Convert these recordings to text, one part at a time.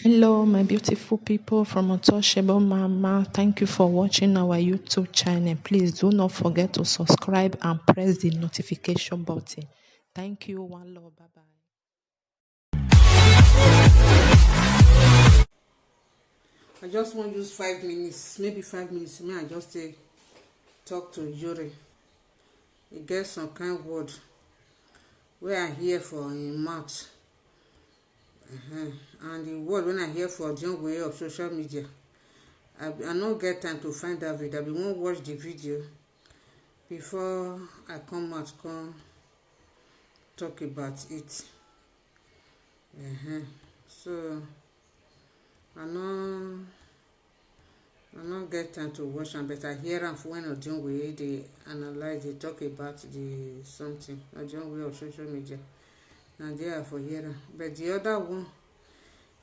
Hello, my beautiful people from Untouchable Mama. Thank you for watching our YouTube channel. Please do not forget to subscribe and press the notification button. Thank you. One love. Bye bye. I just want to use 5 minutes, maybe 5 minutes. I just talk to Yuri. He get some kind word where I hear for him mouth. And the word when I hear for John way of social media, I not get time to find that video. I be won't watch the video before I come out, come talk about it. So I not get time to watch them, but I hear them when or John way they analyze, they talk about the something or John way of social media. And they are for here. But the other one,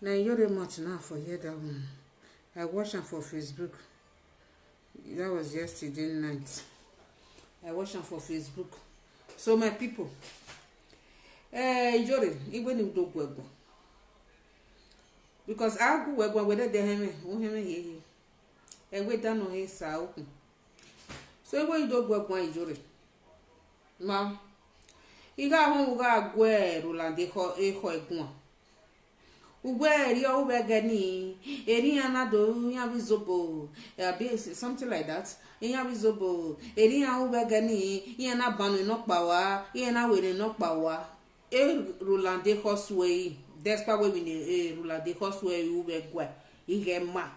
now you're much now for here that one. I watched them for Facebook. That was yesterday night. I watched them for Facebook. So my people, Yuri, even if do go, because I go whether they have me, and we don't know his south. So when you do go, Yuri, ma. Iga hon ga gwe Rolande ho egun ugwe ri o be gani eri anado yan bizobo abi something like that yan bizobo eri an o be gani yan na banu no pa wa yan na were no pa wa Rolande Houseway despite we ni Rolande Houseway u be gwa ige ma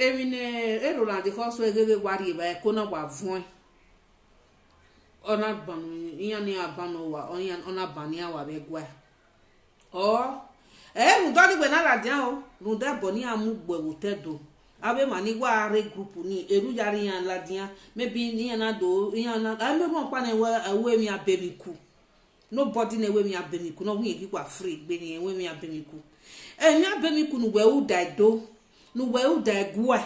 Rolande Houseway gege wari ba ko na wa fun ona banu iya ni abanu wa ona bania wa begwa mu do ni gbe na ladian o nu de bo ni amugbe wo tedo abe mani wa are group ni eru yari yan ladian maybe ni na do yan na I me won pa na we mi abemiku nobody na we mi abemiku no wi ki kwa free gbe ni we mi abemiku mi abemiku nu we u dai do nu we u dai gwa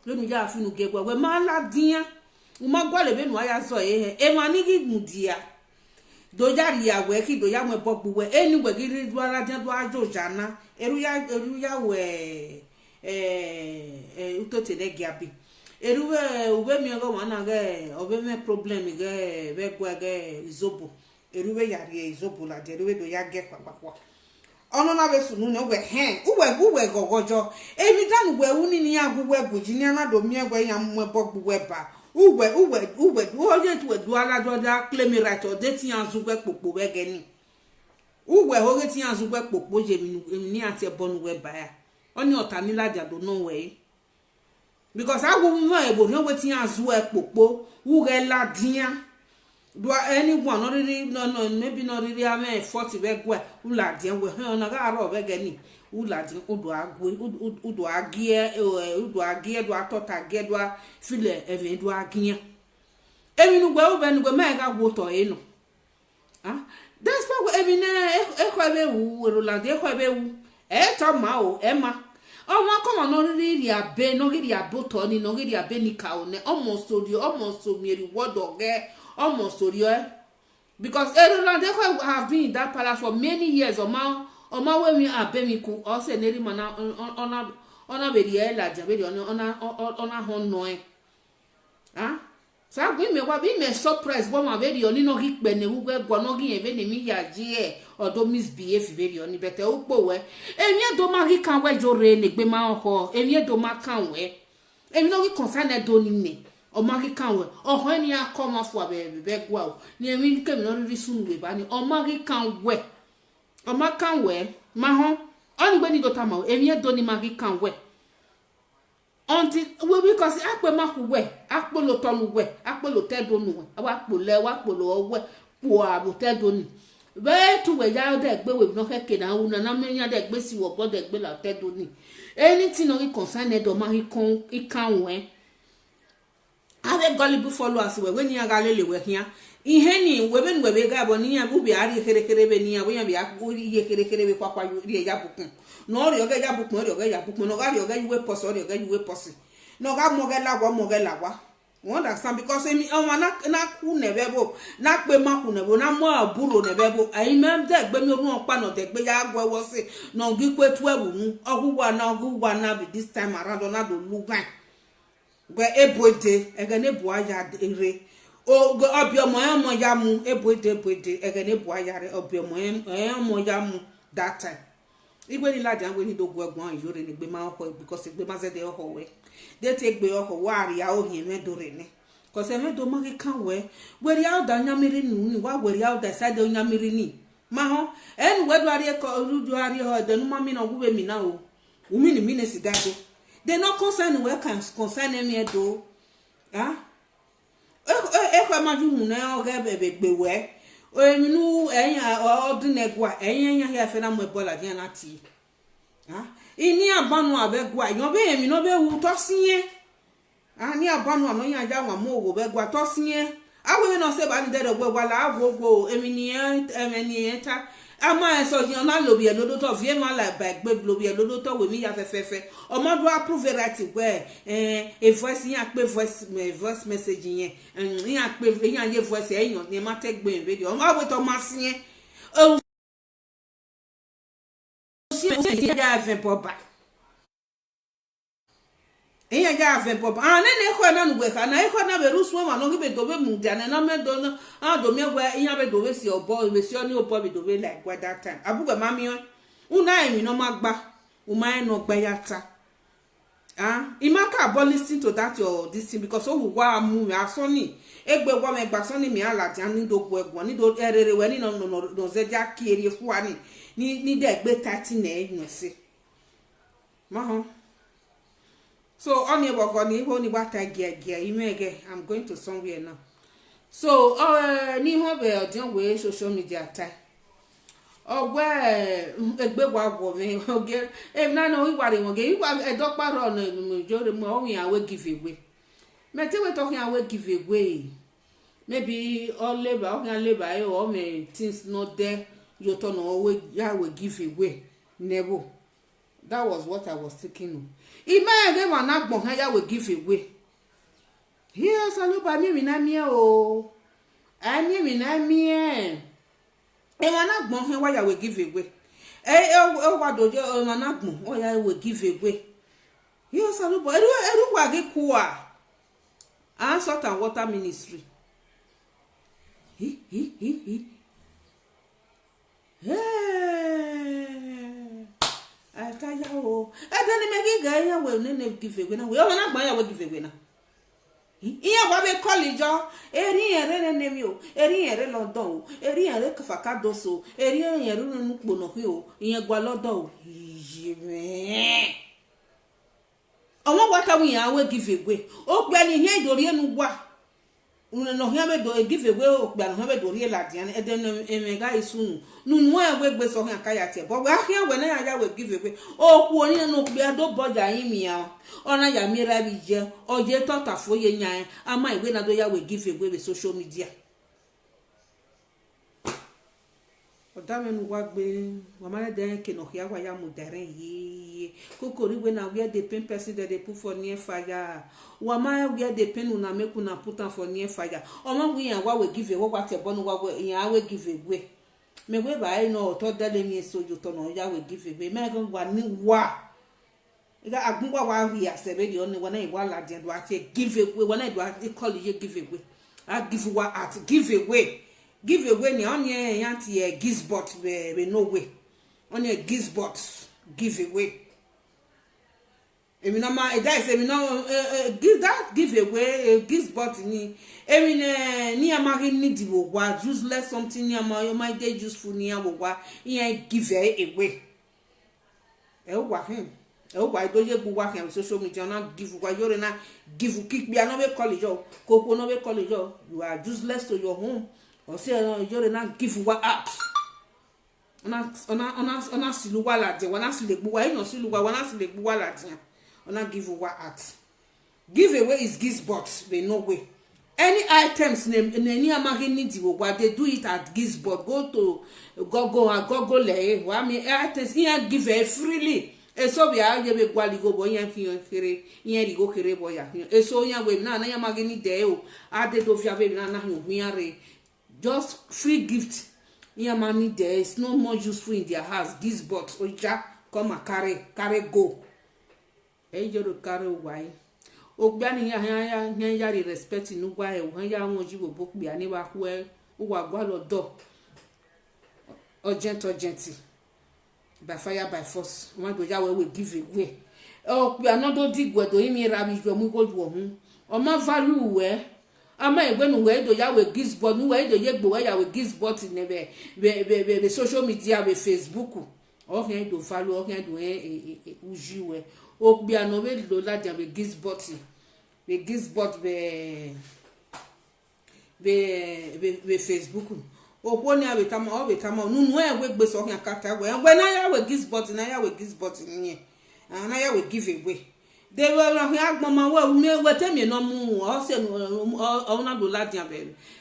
lo nu ja fi nu ge gwa we ma ladian uma gwale be nu aya so mani gi mudia do jari ya we ki do ya mo bogbu we eni we gi do ala jan do ajo jana eru ya we utote le giabi eru we ube mi go wana ge obe me problem ge be gwa ge izobo eru we yari izobo la je eru we do ya ge papapa ono na be sunu ne we uwe gogojo emi danu we uni ni agu we buji ni na do mi egwe ya mo bogbu we ba uwe oje tu edu alajo da claim right o de ti an zugbe popo we geni uwe oge ti an zugbe popo je mi ni ati ebonu we ba ya oni ota ni laja do no we because agu mo ebo ni we ti an zugbe popo uge ladian do anyone no maybe no really am 40 we gwe uladian we ona ga ro we geni uladi udo agwe udo agie do atota ge do file even do agia emi nu gwe ube nu gwe me ga gwo to eno that's why even be wu Rolande be wu to ma o ema o ma come no riri abe no riri aboto ni no riri abe ni ka o ne almost so mieri word oge almost so because Rolande have been in that palace for many years o ma we mi abemiku o se neri mana ona be rie la ja be ona honno sa gbe me wa bi me surprise bo ma be ri oni no ki pe ne wu gbo no gi ebe ne mi ya ji odo misbehave be ri oni bete o po we emi do ma ki kan we jo re ne gbe ma ho emi do ma kan we emi no ki concern do ni ne o ma ki kan we o ho ni akoma fu abe be gwa o ni emi ke mi no ri sunu we ba ni o ma ki kan we o ma kan we ma ho oni gbe ni do ta ma emi do ni ma ki kan we until we because akpe ma ku we akpolo tonu we akpolo tedo nu we wa kpolo we po abu tedo ni be tu we ya de gbe we no keke na wu na me ya de gbe si wo bo de gbe la tedo ni anything no concern do ma i kan we ave gullible followers we ni aga lele we hia ihe ni we be nu we ga bo ni ya bu bi ari kere be ni ya bo ya bi akuri ye kere be kwakwa ri ya bukun no ri oga ya bukun no ga ri oga yuwe posi ri oga yuwe posi no ga mo ga lagwa You understand? Because emi na ku nebebo na pe ma ku nebo na mo aburo nebebo ayi mem de gbe mi orun pa no de gbe ya gwewo se no gi pe tu ewu mu ogugwa na be this time around na do lugan gbe ebode ege ne bu aya ere o obi omo ya mu ebode ege ne bu aya re obi omo ya mu that time igbe ni laja we ni do gwegbon yore ni gbe ma ho because gbe ma ze de ho we they take be off wari ya ohi me do rene cause me do magi kan we ya da nyamiri ni wa ya da side nyamiri ni ma ho en we do ari ko do ari ho de no mami na gube mi na o umi ni mi si da do they no concern we can concern me do ah e ma ju hu na o ga bebe gbe we o mi nu eyan odun egwa eyan ya fe na mo bola dia na ti ah ini abanu abegwa yan be emi no be wu to siye ani abanu amo yan ja wa mo wo begwa to siye awe no se ba ni de gwa la agwo emi ni eta ama so yan na lo bi e lodo to vie ma la ba gbe lo bi e lodo to we mi ya fefefe o mo do approve right we e voice yan pe voice message yen yan pe yan ye voice e yan ni ma te gbe video o ma we to ma siye ya ven popa eya ya ven popa ne ko na nu ka na ko na be rusu ma no be do be mu dia na me do na do me gwa iya be do be si obo be si oni obo be do be like gwa that time abuga mami una emi no magba o ma no gba yata imaka abo listen to that your this thing because o wa mu asoni egbe gwa me gba soni mi ala jan ni do gwo egbon ni do erere we ni no ze ja kiri fu ani ni de gbe 30 na enyo se ma ho so oni ebo ko ni ho ni bata gia imege I'm going to somewhere now so ni ho be odin we social media time ogwe egbe gwa gwo me oge e na no wi ware mo ge iwa edopa ro no mo jore mo o yan we give away me te we talking away give away maybe all labor o yan labor o me things not there you turn away ya we give away never that was what I was thinking of imagine one agbon ya we give away here so lo ba mi na mi o ani mi na mi e wana gbon he wa ya we give away e wa dojo e wana gbon o ya we give away you so lo bo eru wa ge ku a salt and water ministry ata ya o adani me gi ga ya we ne give away na we wana gbon ya we give away na iya wa be college eri ere ne mi o eri ere London o eri ere kafakado so eri ere nu pono ki o iyan gwa London o yime omo wa ka wi ya we give away o pe ni hin idori enu gwa una no hin be do give away o pe no be do ri la dian e de no emega isunu nu e we gbe so hin akaya te bo wa hin we na ya we give away o ku oni no pe do boja yin mi ya ona ya mira bi je oje tota foye nyan ama iwe na do ya we give away with social media odame nu wa gbe wa mara de ke no ya wa ya mu daren yi kokori we na where the pain person that they put for near fire wa ma where the pain una make una put am for near fire o ma we yan wa we give away wa te bonu wa we yan we give away me we ba no to dele mi so jo to no ya we give away me go wa ni wa ega agunwa wa wi asebe di oni wona iwa la den do ati give away wona do ati call you give away I give wa at give away ni onye yanti gizbot we no way onye gizbot give away emi no ma e dai say emi no give away gizbot ni emi ni amari ni di wo wa useless something ni ama you might dey useful ni awo wa yen give away e o wa him e o wa do ye bu wa kan social media na give wa yore na give kick bi no be college o koko no be college o you are useless to your home o se yore na give wa out ona silu wa la de wana sile gbu wa ino silu wa wana sile gbu wa la de ona give wa out give away is gizbot we no way any items ni amagi need wo wa they do it at gizbot go to Google le wa mi items here give freely eso bia ye be gwali go bo yan fi kere yan ri go kere bo ya eso yan we na yan magini de o ade do fia be na hu re just free gift yan money there is no more useful in their house this box oja come and carry go e je ro carry why ogba ni ya respect nu gwa e han ya won ji bo pe ani wa ku e o wa gwa lo do urgent by fire by force one go ya we give away o pe anodo digwe do imi ra bi jo mu ko ju ohun o ma value we ama egbe nu we do ya we give but nu we do ye gbo we ya we give but ne be social media be Facebook o kan do value o kan do uji we o pe anodo we do la jan be give but be Facebook o ni abetama nunu e we gbe so kan kata we na ya we give but na ya we give but ni na ya we give away de we agbon ma we temi no mu o se o na do ladian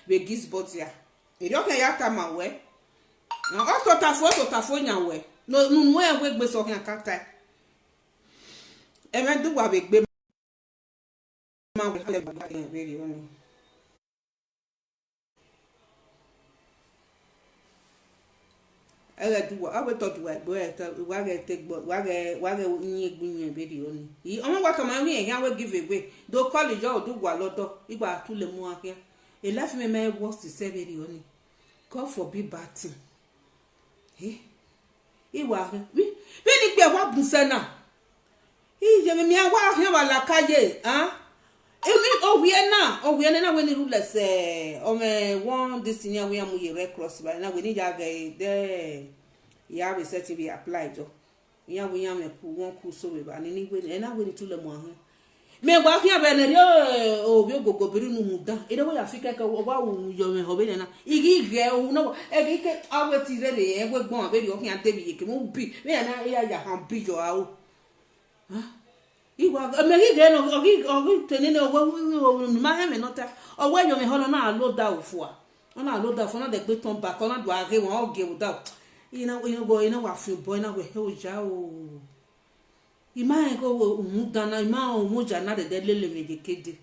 be give but ya e ro kan ya ta ma we na o to ta fo nya we no nunu e we gbe so kan kata e me du wa be gbe ma we le ba very oni ere duwa awe to duwa bo e to wa ge take bo wa ge yin egbun be di oni yi omo wa to ma wi eyan we give away do call jo do gwa lodo igba tu le mu akia e life me worst se be di oni God forbid bad thing iwa bi ni pe wa bun se na je me mi awa he wa la kaye emi o we na we ni rulers o me one this year we am ye red cross by na we ni ja ge there ya we set be apply jo ya we am ku won ku so we ba ni we na we ni tule mo han me gba fi abe ne o bi gogo biri nu mu dan e de we afika ka wa wu yo me ho be na igi ge o no e gi ke awe ti re le e we gbon be ri o kan te bi ye ke mo bi me na ya han bi jo a o iwa me ge no ogi tenene owo ma he me nota owo yo me hono na lo da ofu a ona lo da fo na de gbe ton back ona do age won o ge o da ina wa fi boy na we he o ja o ima e go mu dana ima o mu ja na de lele me de kede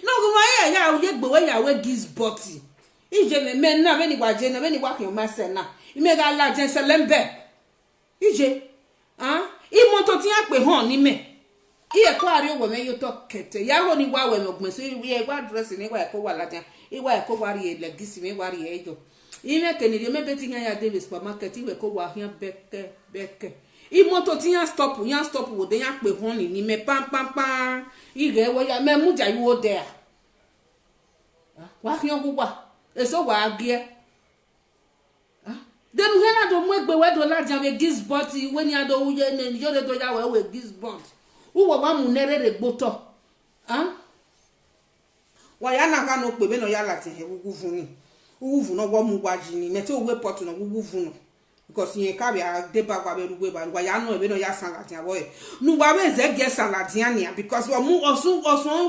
no go ma ya o ye gbe we ya we gis body ije me na be ni wa je na be ni wa kan ma se na ime ga la je se lembe ije imoto ti a pe han ni me iye ko ari owo me yo to kete ya ho ni wa we me ogun so iye gba dress ni wa ko wa latin iwa e ko wa ri ele gisi me wa ri ejo ime ke ni me be ti yan ya de supermarket iwe ko wa yan beke imoto ti yan stop wo de yan pe han ni me pam ige wo ya me mu ja yu o de wa yan gugba eso wa gie den hena do mu egbe we do la jan we gis bot we ni ado uye ne yo de do ya we gis bot uwo wa mu nerere gboto wa ya na ka no pe be no ya lati he wugu fun ni wugu fun no wo mu wa ji ni me te owe pot no wugu fun no because yen ka be a de ba kwa be rugbe ba wa ya no be no ya san lati abo e nu wa we ze ge san lati ania because wa mu osun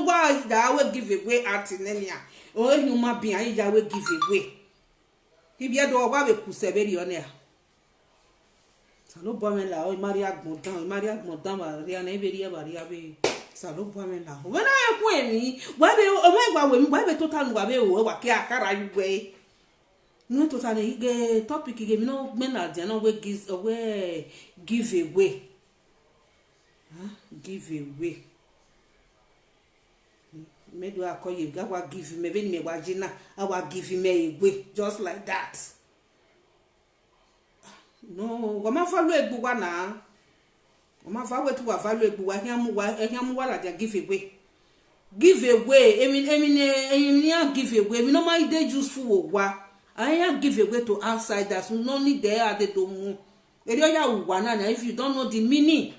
wa da we give away at nenia o human being ayi ja we give away ibi edo wa be ku se be ri one a salo bo me la o mari agbon dan ba ri ana ibe ri e ba ri abe salo bo me la o na e ku emi wa be o me gba we mi wa be total wa be o wa ki akara yu we no total ge topic ge mi no me na dia no we give away give away me do akoye ga wa give me be ni me wa jina I wa give me away just like that. No, go ma follow egbu wa na. Go ma fa we tu wa follow egbu wa hiam wa la give away. Give away, emi give away. We no ma dey useful wa. I give away to outsiders. No need there at the domu. Eri oya wa na if you don't know the meaning.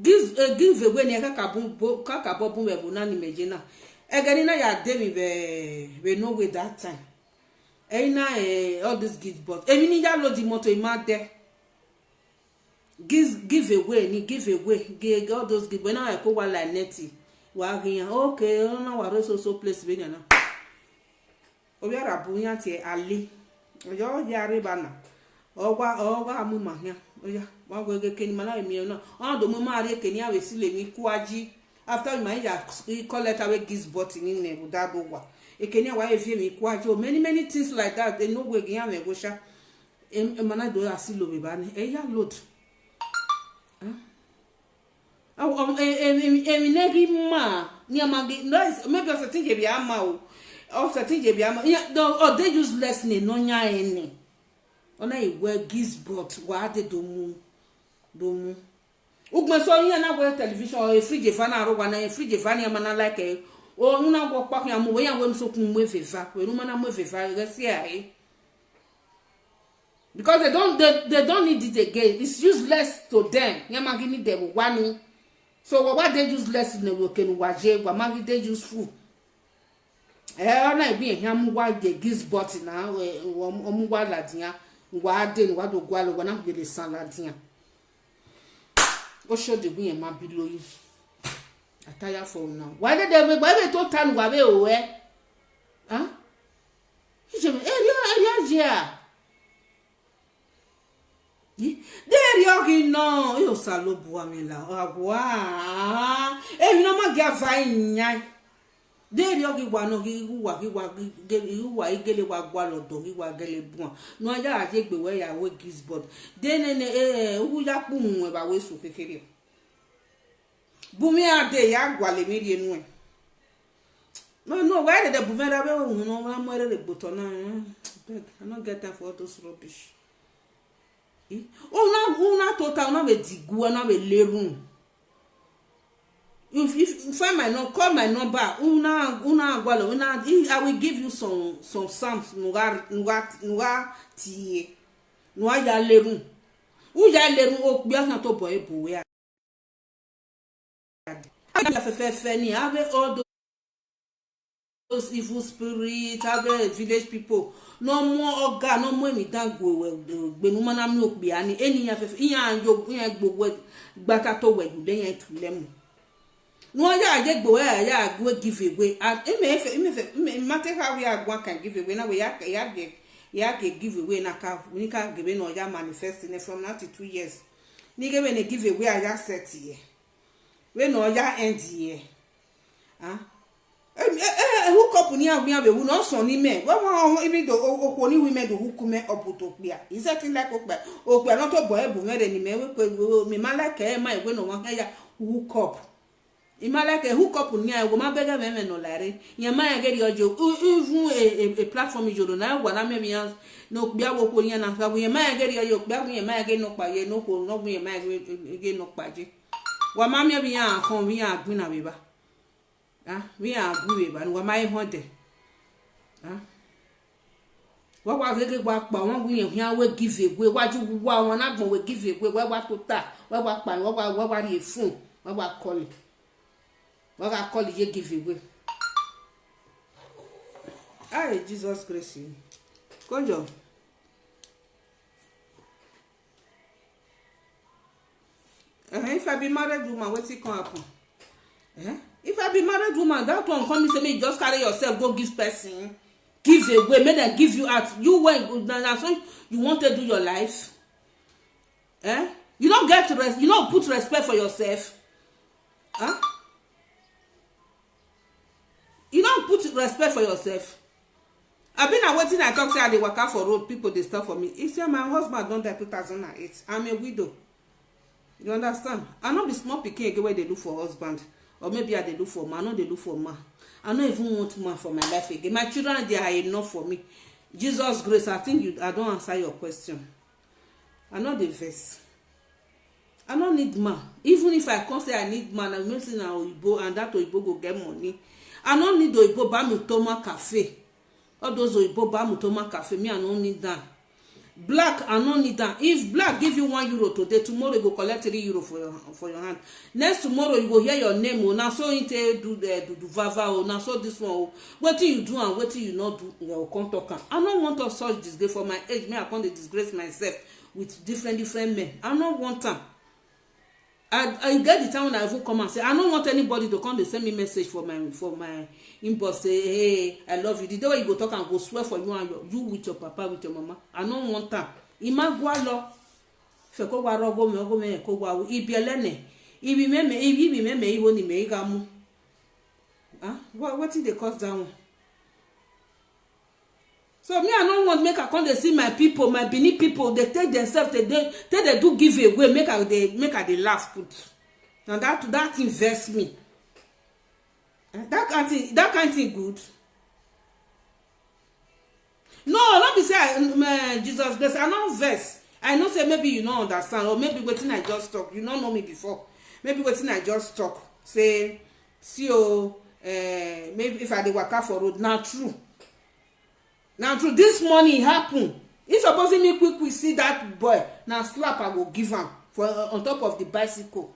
Give away ni ka kabon we bu na ni meje na. Egani na ya dey me be no way that time. All this gift but emi ni ya lo di moto ima de give away all those gift when I ko wa la neti wa riyan okay na wa so place be na obi arabu yan ti ale ojo ya re bana owa amu mahia oya wa go ge keni mana mi na on do mo ma re keni awe sile mi ku aji after my ya collect away gives button in ne without wa ekeni wa evie mi ku aji many things like that they no go ge am go sha mana do asilo be ba ni ya load emi negi ma ni amagi no maybe also think be ama o also think be ama or they useless ni no nya eni ona iwe gisbot wa de domu ugme so yin na go television or fridge fa na ro wa na fridge fa ni ama na like o una go pa kan amu we yan we so kun mu efefa we ru mana mu efefa ga si ai because they don't need it again. It's useless to them. Yamagi need them one. So what they useless in the working waje, wamagi they useful. Na be him why they gives button now, omuwa ladia, wade, wado gwalo, wana gele san ladia. What should the be and my below you? I tire for now. Why did they told time wabe owe? Huh? Area. There you no, you salo buamela. Agua. No ma gava nya. There you wano wa igele wa gwalo do wa gele buan. No ya ajegbe we ya we gisbot. Then wu ya pu mu ba we so kekere. Bumi ade ya gwale meri enu. No, why did the bumera be no ma mo re botona. I don't get time for all those rubbish. Una total na be digu na be lerun. If find my number, call my number. Una gwalo una I will give you some psalms nuga tie. Nuwa ya lerun. U ya lerun o gbe asan to boy we. Ya fe ni have all those evil spirits, have village people. No more oga, no more me dan go gbenu mana mi okpe ani eniyan fefe iyan yo iyan gbogbo gbata to we you den tu lemu no ya je gbo ya go give away and me matter how we are one can give away na we ya give away na ka we can give no ya manifesting from now to 2 years ni give na give away ya set here we no ya end here who couple near me we no son ni me wa even do okwo ni women do hook me obodo pia is that like okpe not to boy bu mere ni me we me ma like e ma we no wan ya hook up e ma like hook up ni I go ma bega me no lare yan ma ya get ojo even a platform you na wa na me yan no bia wo ko yan na fa yan ma ya get ojo bia yan ma ya get no pa ye no ko no yan ma ya get no pa je wa ma me bi yan kon bi yan agbin na be ba we are good but we my hunter what was it what won we we give away what you want na gbon we give away what to ta what pa what the phone what call it what call it give away Jesus Christ konjo if I be married woman wetin come happen if I be married woman, that one come me say me just carry yourself go give person, give away, make them give you out. You went now, so you want to do your life, You don't get rest. You don't put respect for yourself, You don't put respect for yourself. I've been waiting. I talk say I dey waka for road. People they stop for me. He say my husband don't die 2008. I'm a widow. You understand? I not be small pikin again where they look for husband. Or maybe I they look for man, I know they look for man. I don't even want man for my life again. My children, they are enough for me. Jesus grace, I think I don't answer your question. I know the verse. I don't need man. Even if I come say I need man, I'm not saying Oyibo and that Oyibo go get money. I don't need Oyibo buy me Toma Cafe. All those Oyibo buy me Toma Cafe. Me, I don't need that. Black, I don't need that. If black give you €1 today, tomorrow you go collect €3 for your hand. Next tomorrow you go hear your name. Oh, now so you do the vava. Oh, now so this one. Oh, what you do and what you not do. You come talk. I don't want to such disgrace for my age. Me, I can't disgrace myself with different men. I don't want them. I get the time when I even come and say I don't want anybody to come to send me message for my inbox say hey I love you. The day you go talk and go swear for you and you with your papa with your mama. I don't want that. imagwa lo fe ko wa rogo me ko wa ibi elene ibi meme iwo ni me ga mu what did they cause that one? So me I don't want make I come dey see my people, my Benin people, they take themselves they do give away, make I they laugh put. Now that invest me. That kind thing good. No, not be say Jesus bless. I not verse. I know say maybe you don't understand, or maybe wetin I just talk. You don't know me before. Maybe wetin I just talk. Say, see maybe if I dey waka for road, now true. Now true, this morning happen. If supposing me quick see that boy, now slap I will give him for on top of the bicycle.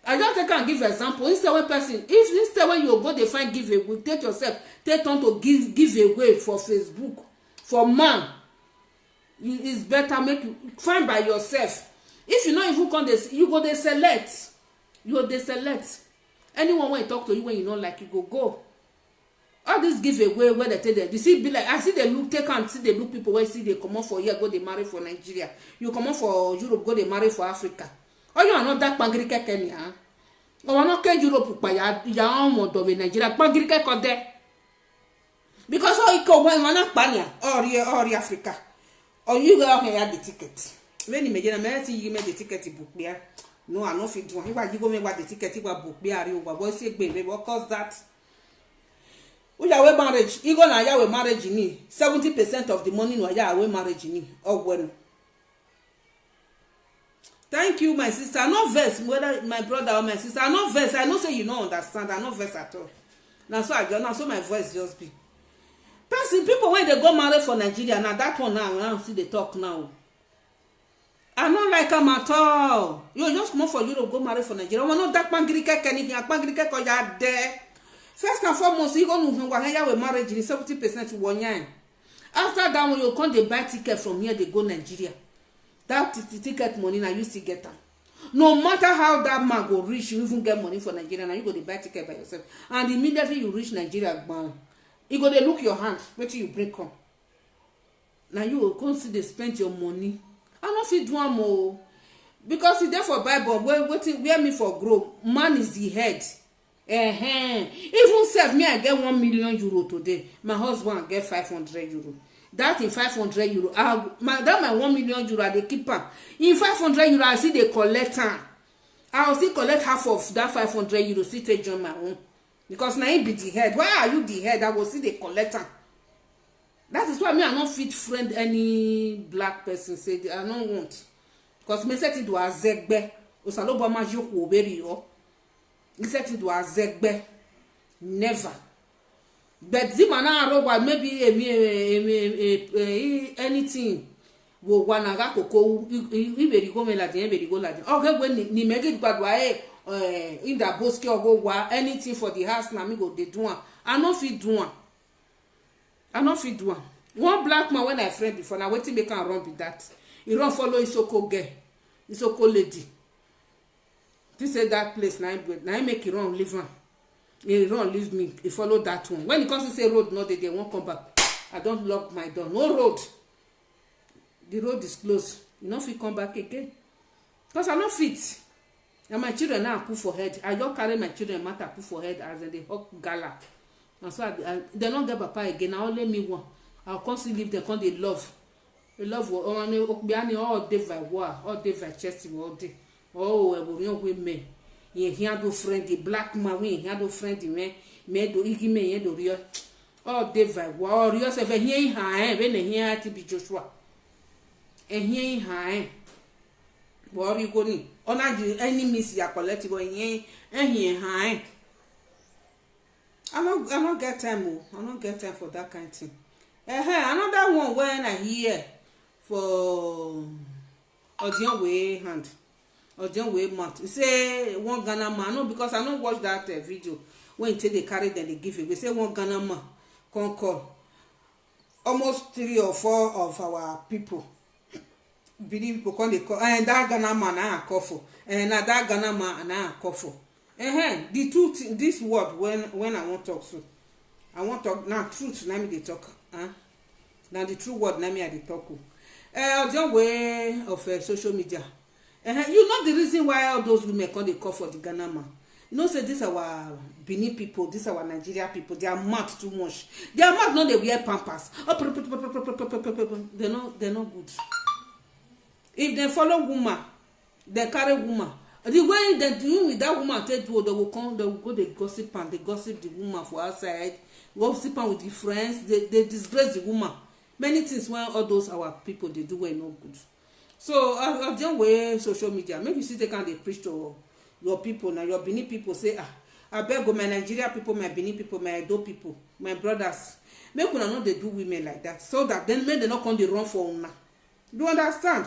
I just take and give example. Instead when you go they find give away, take yourself, take on to give away for Facebook, for man. It's better make you find by yourself. If you not even come this, you go they select. You go they select. Anyone when talk to you when you don't like, you go. All this giveaway where they take them, you see, be like I see they look, take and see they look people where see they come out for here, go they marry for Nigeria. You come out for Europe, go they marry for Africa. Oh, you are not that pangrike Kenya. Oh, I'm not Europe, but you are almost of Nigeria. Pangrike got there. Because all you go when you're not Panya or Africa. Or you go out here the ticket. When you make you make the ticket book there. No, I know if you do. You go make what the ticket you book there. You go say, baby, what cause that? Uyawe marriage, even na yawe marriage ni 70% of the money no yawe marriage ni. Oh well. Thank you, my sister. I no verse whether my brother or my sister. I no verse. I know say you don't understand. I no verse at all. Now so my voice just be. Person people when they go marry for Nigeria now that one now see they talk now. I don't like them at all. You just come for Europe go marry for Nigeria. We no that pangrike anything. Pangrike ko ya there. First and foremost, you go to with marriage in 70% to 1 year. After that, when you come, they buy ticket from here, they go Nigeria. That ticket money, now you still get them. No matter how that man go reach, you even get money for Nigeria. Now you go to buy ticket by yourself. And immediately you reach Nigeria, bam. You go to look your hand, wait till you break come. Now you will consider spend your money. I don't feel do more. Because it's there for Bible, where me for grow. Man is the head. Even self me I get 1 million euro today. My husband get 500 euro. That in 500 euro. That my 1 million euro they keep am. In 500 euro I see they collect am. I will still collect half of that 500 euro. Still take on my own. Because now he be the head. Why are you the head? I will see they collect am. That is why me I not fit friend any black person. Say I don't want. Because me set it to a zegbe. Osalobo ma joko oberi yo. He said it was zegbe. Never. But the man maybe anything wo wanaga koko iberi go me la den iberi go la den. Okay when ni mege gbadwa in the boski or go wa anything for the house na me go dey do am. I no fit do am. One black man when I friend before na wetin make am run be that. He run follow Isoko girl. Isoko lady. He said that place now make it run leave him. He run leave me. He follow that one. When he comes to say road, no, they won't come back. I don't lock my door. No road. The road is closed. You know if you come back again. Because I not fit. And my children now put for head. I just carry my children matter put for head as they hawk gala. And so they don't get papa again. I only me one. I'll constantly leave them because they love. They love all day by war, all day by chest, all day. Oh, we me. Ye here do friend the black man. We here do friend the me do igi me ye do real. Oh, David, wow, you say here high. When here to be Joshua. And here high. What you going? Honor you enemies ya collective here and here high. I don't get time. I don't get time for that kind of thing. Another one when I hear for audience way hand. Audience way month. Say one Ghana man. No, because I don't watch that video. When they carry them, they give it. We say one Ghana man can call. Almost 3 or 4 of our people. Believe people come they call. And that Ghana man I call for. And that Ghana man I call for. The truth, this word when I want to talk so. I want to talk now. Truth, let me they talk. Now the true word, let me I they talk. the way of social media. You know the reason why all those women come they call for the Ghana man. You know, say this our Benin people, this our Nigeria people, they are mad too much. They are mad, not they wear pampers. They're not good. If they follow woman, they carry woman. The way they do with that woman, they will go, they gossip and they gossip the woman for outside, gossip and with the friends, they disgrace the woman. Many things when all those our people they do were no good. So I've done way social media. Maybe you see they can they preach to your people now, your Benin people say, I beg my Nigeria people, my Benin people, my Edo people, my brothers. Make una know they do women like that. So that then men they not come they run for una. Do you understand?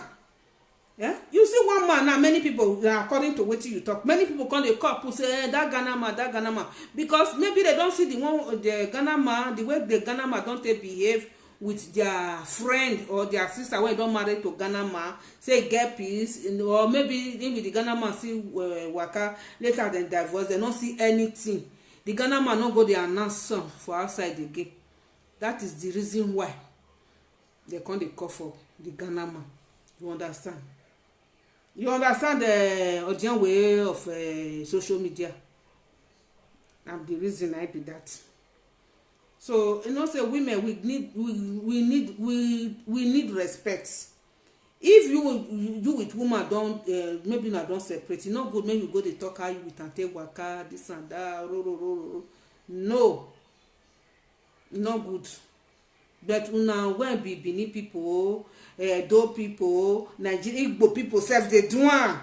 Yeah, you see one man now. Many people, according to what you talk, many people come the couple say that Ghana man, because maybe they don't see the Ghana man, the way the Ghana man don't behave with their friend or their sister when they don't marry to Ghana man, say get peace, or maybe the Ghana man see waka later than divorce, they don't see anything. The Ghana man not go there announce some for outside again. That is the reason why they come the call for the Ghana man. You understand? You understand the audience way of social media, and the reason I be that. So you know, say women we need respect. If you with woman don't maybe not don't separate, it's not good. Maybe you go to talk how you with and take waka this and that. No, not good. But una when be Benin people, Do people, Nigeria Igbo people self they do one.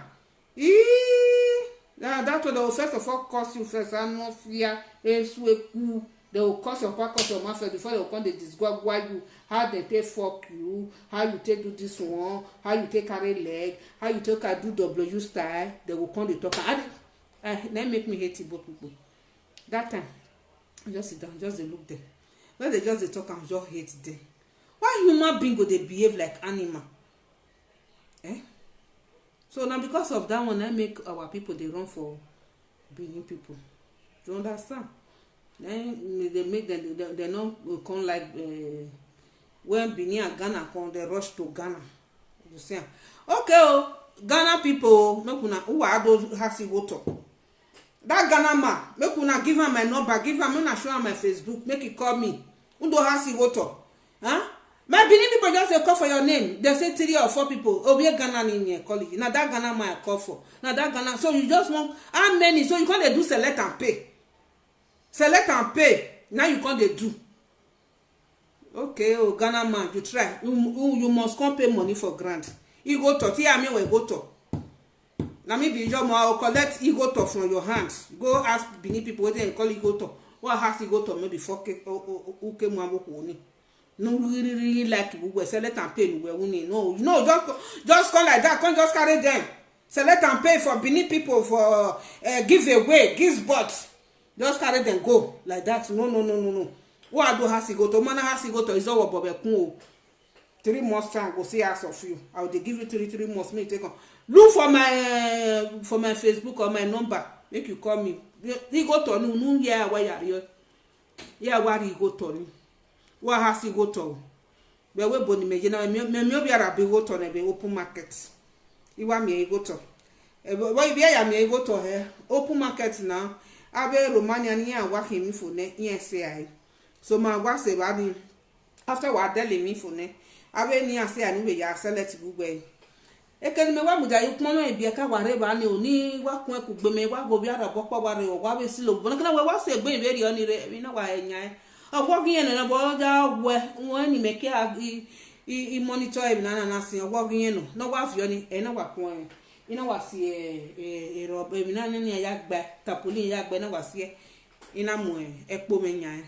That's what they will first of all cost you first. I no fear. They will cost your pocket your mouth before they will come. They disgorge you. How they take fuck you. How you take do this one. How you take carry leg. How you take do W style. They will come. They talk. That make me hate Igbo people. That time, just sit down. Just they look there. When they just they talk and just hate them. Why human being go they behave like animal? So now because of that one, I make our people they run for Benin people. Do you understand? Then they make them they not come like when Benin and Ghana come, they rush to Ghana. You see? Okay, Ghana people, make una who are those hasi water. That Ghana man, make una give him my number, give him una show him my Facebook, make he call me. Undo hasi water. Huh? My Benin people just say call for your name. They say 3 or 4 people. Oh, we are Ghana in here college. Now that Ghana man I call for. Now that Ghana. So you just want how many? So you can't do select and pay. Select and pay. Now you can't do. Okay, oh Ghana man, you try. You must come pay money for grant. You go to. See, I mean we go to. Now maybe you more collect. You go to from your hands. Go ask Benin people what they call you go to. What has he go to maybe 4K or okay money. No, really like we select and pay. No, just call like that. Can't just carry them. Select and pay for Benin people for giveaway, gives but just carry them go like that. No. What do has he go to? Man has he go to is all about 3 months time go see us of you. I will give you 3 months. Make take on. Look for my Facebook or my number. Make you call me. He go to no yeah why you yeah why he go to. What has he go to? But we boni me na me obi arabi go to na be open market. You want me go to? Why be ya me go to here? Open market now. Abe Romania ni ya wa him for ne ESI. So ma wa say ba bi after wa tell me for ne. Abe ni ase ani we ya select bugbe. Ekeni me wa muja yu pon me bi ka wa re ba ni oni wa kun ku gbe me wa go bi arabo pa wa re o wa be silo. Bona kana we wa say gbe be ri oni re mi na wa enya. Working in a border when you make a monitor a banana nursing or working no wife yoni and no work one. You know what's a rob a banana yak back, tapuli yak bena was here in a moe, a pomenya.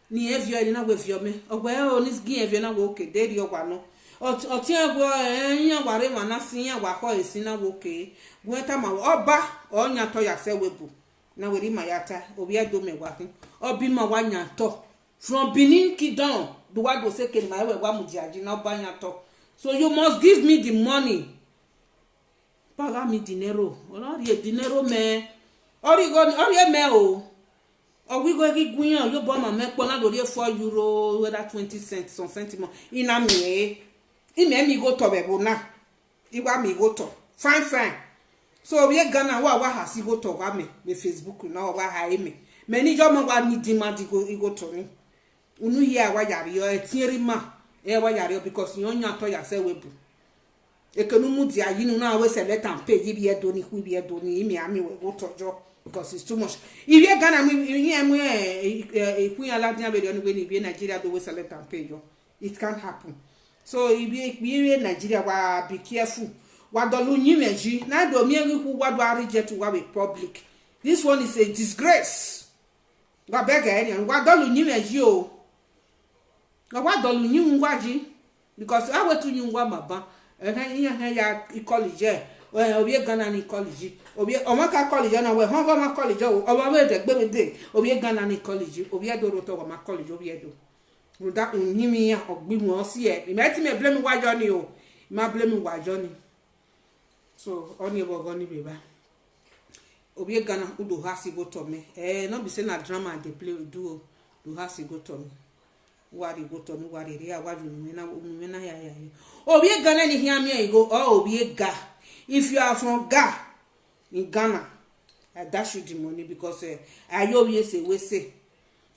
Near if you are in a with your me, or well, on this gear if you're not okay, there you are no. Or tell boy, and you worry when I see a wako is in a okay. When time or back or your toya say webu. Now we read my yata, or we are doing working, or be my one ya talk. From Benin Kidon, the word will say, "Can my way wamujaji now buy your talk." So you must give me the money. Paga me dinero. Or dinero me. Or you go, or you me oh. Or we go get guyan. You buy my me. Pona do €4, whether 20 cents, some centimes. In a me. ime mi go to be bona iwa mi go to fine so we Ghana wa ha si go to wa me Facebook na wa ha ime me ni jo mo wa ni di ma di go to ni unu here wa yari yo etieri ma wa yari because you nya to ya se webu ekenu mu di ayinu na we select and pay bi e do ni hu bi e do ni ime ami we go to jo because it's too much if you Ghana me here mu ku ya la dia be do ni we ni bi Nigeria do we select and pay jo it can't happen. So if you Nigeria wa be careful. Wa dolu nyimeji na do mi eku wa do reject wa with public. This one is a disgrace. Wa bega any wa dolu nyimeji o. Wa dolu nyimwaji because I want to nyimwa maba. Ya college obi Ghana ni college. Obi omaka college na we hongo ma college o. Oba we de gbe de. Obi Ghana ni college. Obi do roto wa ma college obi do. Ruda unyimi ya ogbimu osi e. Me blame wa Johnny o. Ma blame wa Johnny. So only about gonna be ba. Obi Ghana udo hasi go to me. Not be saying na drama they play do hasi go to me. Wari go to me wari ria wari mena ya. Obi Ghana ni hear me go Obi Ga. If you are from Ga in Ghana, I dash you the money because I always say we say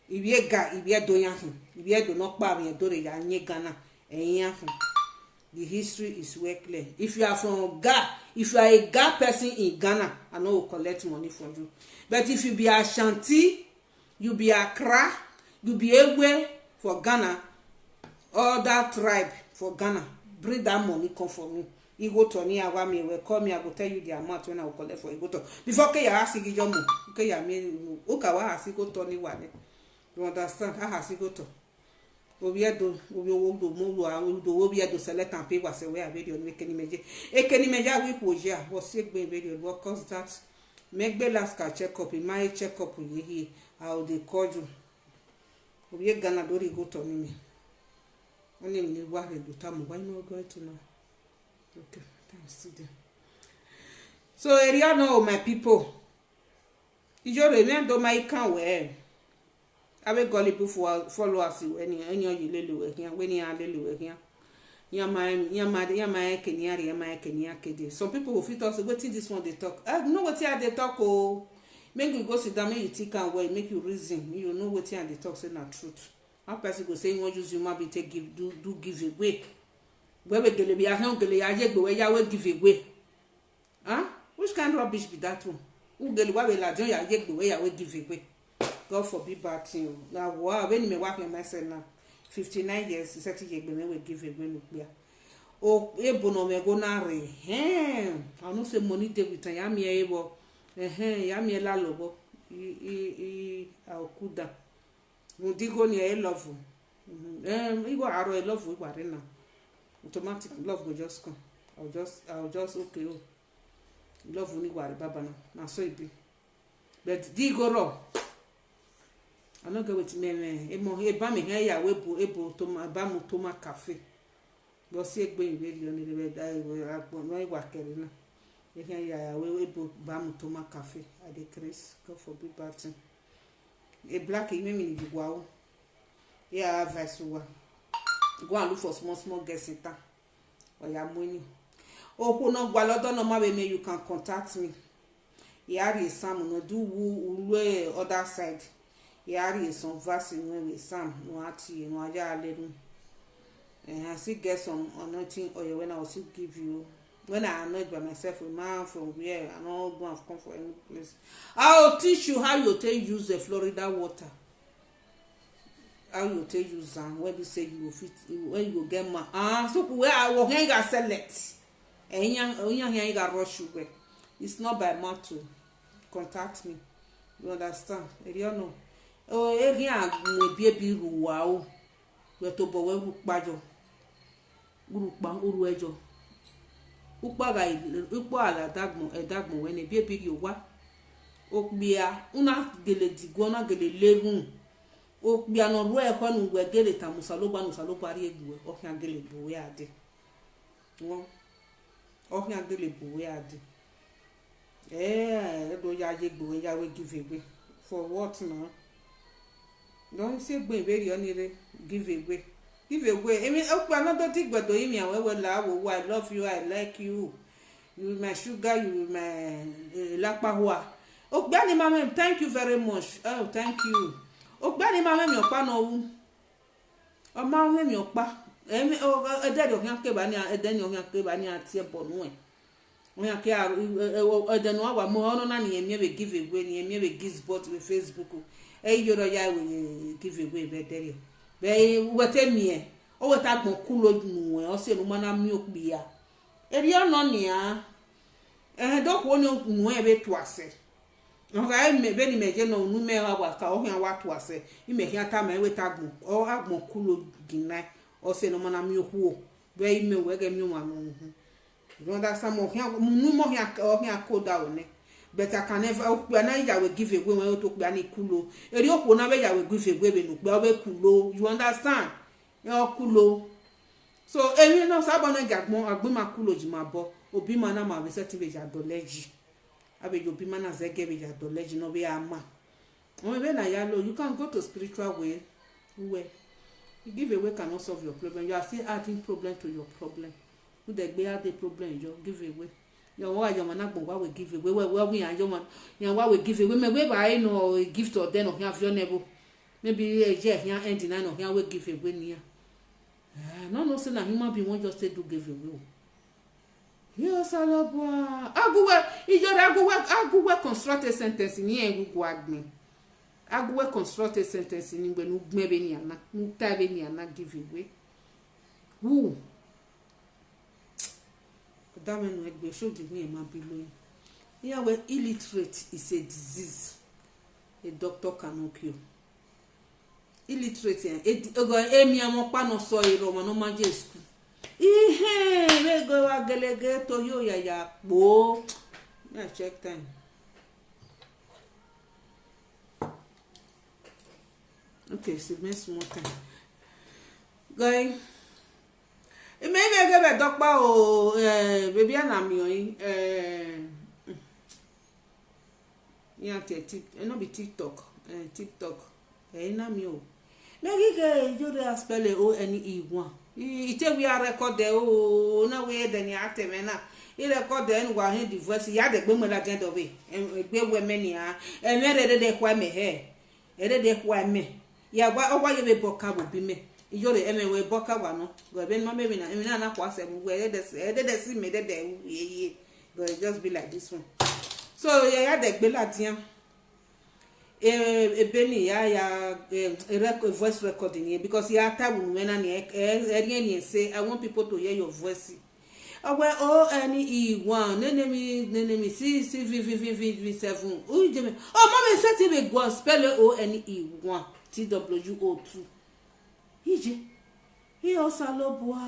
if you Ga if you do yan if you do not pa me do re ya nye Ghana yan. The history is well clear. If you are from Ga, if you are a Ga person in Ghana, I know will collect money from you. But if you be Ashanti, you be Accra, you be Ewe for Ghana, all that tribe for Ghana, bring that money come for me. You go to me, me will call me, I will tell you the amount when I will collect for you. Go to before you ask you jomo, okay, I mean, okay, I has go to anyone. You understand? I has go to. Obiedo select and pay was away video make any measure. Ekeni measure we poja was sick baby video what cause that make the last check up in my check up ye how they call you. Obie Ghana do go to me. Only me worry do time why not going to know. Okay, thanks to them. So area know my people. You remember my can wear. I will go live for followers when you lulu here, when you are lulu here. Yama Kenya. Some people will fit us waiting this one they talk. I know what they talk. Oh, make you go sit down, make you think and well, make you reason. You know what they talk, say not truth. One person go say, "What use you might be take give do give away." Where we go, be a hung girl, I go where you will give away. Huh? Which kind of rubbish be that one? Who girl, why will I join you? The way I will give away. God forbid bad thing. Now, wow, when me work myself now, 59 years, 30 years, me will give away nuclear. Oh, ebono me go na re. I no say money dey with ya me ebo. Ya me la lobo. Akuda. Mudigo ni e love. Igo aro e love we ware na. Automatic love go just come. I'll just okay. Love ni ware baba na so it be. But di go raw. I no go with me emo e ba me he ya ebo to ma ba mu to ma cafe. Bo si egbe video ni le da apo no e wa kere na. E he ya we ebo ba mu to ma cafe. I dey Chris go for big button. E black e me ni gwa o. Yeah, advice wa. Go and look for small girls in town. Or ya money. Oh, no gwa lodo no ma me you can contact me. Yari Sam no do wu other side. Yari some vaccine when we Sam no ati no aja ledu. I still get some anointing oil when I will still give you. When I anoint by myself a man from where I don't go and come for any place. I'll teach you how you take use the Florida water. How you take use them when you say you will fit when you get my so where I will hang a select. And you got rush you. It's not by mouth to contact me. You understand? You know. Oh, again, maybe wow. We're to bow bajo. Urukba uruejo. Ukpa ala dagmo when a baby you wa. Okbia una gele digona gele legun. Okbia no ro e kwanu we gele tamusaloba no saloba ri egbu o kan gele bo we ade. Won o kan gele bo we ade. Do ya je gbo ya we give away. For what now? Don't say gbe very only give away. give away. I mean, another thing, but do me, I love you, I like you. You my sugar, you my lakpahua. Ogbani mama, thank you very much. Oh, thank you. Ogbani mama, mi opa no. O ma mi opa. Emi o ede do kan ke ba ni ede ni o kan ke ba ni ati e bonu e. O yan ke ede no wa mo ono na ni emi be give away ni emi be give spot with Facebook. E yo ro ya we give away be there. Be wete mi e. O weta gbon kulo nu e o se no mana mi okpi ya. Eri ono ni a dok woni nu e be to ase nka me be ni meje no nu me wa ka o hia wa to ase i me hia ta me weta gbon o agbon kulo gina o se no mana mi ohu be i me we ge mi ma no hu you understand mo hia nu mo hia o hia koda o ne but I can never o gba na ya we give away when to gba ni kulo eri o ko na be ya we give away be no gba we kulo you understand yo kulo so emi no sabona gagbon agbema kulo ji ma bo obi mana ma be set be ja doleji abe obi mana zege be ja doleji no be ama o be na yalo you can go to spiritual way where you give away cannot solve your problem. You are still adding problem to your problem. Who the be add the problem you give away your wa your mana gbon wa we give away we yan your man yan wa we give away me we buy no gift or then of yan your neighbor maybe jeff yan end na no yan we give away near no say na human being won't just say do give away. Yes, alabwa. Aguwe construct a sentence ni engugu admin. Aguwe construct a sentence ni ngbe nu gbebe ni ana, nu tabe ni ana give away. Who? Dame no egbe show the way ma below. Yeah, well, illiterate is a disease. A doctor cannot cure. Illiterate emi amo pa no so iro mo no ma je school. Ihe we go wa gelege to yo ya po. Yeah, check time. Okay, so miss more time. Guy. E me be ge be dokpa o baby ana mi oyin yeah, no be TikTok. TikTok. Na mi o. Megi ge yo dey spell ONE1. Ite we are record o na we de ni ateme na. I record en wa hin divorce ya de gbe mo la den do we. Egbe we me ni a. E me de kwa me he. E de kwa me. Ya gwa ogwa ye be boka bo bi me. Yo de eme we boka wa no. Go be no me na emi na kwa se we de si me de ye. Go just be like this one. So ya de gbe la dian. Beni ya voice recording here because ya tabu when any say I want people to hear your voice. Well, ONE1 nenemi CCV7. Oh, mommy said it go spell ONE1 TWO2. Ije. He also lobwa.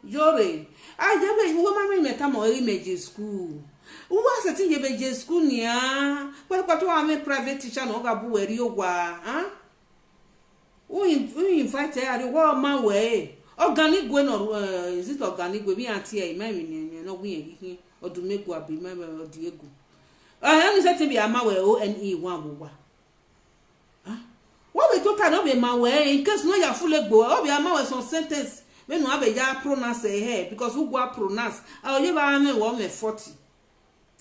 Yore. I never woman meta mo image school. Who was a thing you be school near? What am a private teacher no ga bu weri ogwa, huh? We invite her the world my way. Organic gwen or is it organic we be auntie e my no we yin or do make go be my or Diego. I am said to be a my way ONE1 wo. Huh? What we talk no be my way in case no ya full go or be a my way some sentence when no have ya pronounce here because who go pronounce I will never me 140.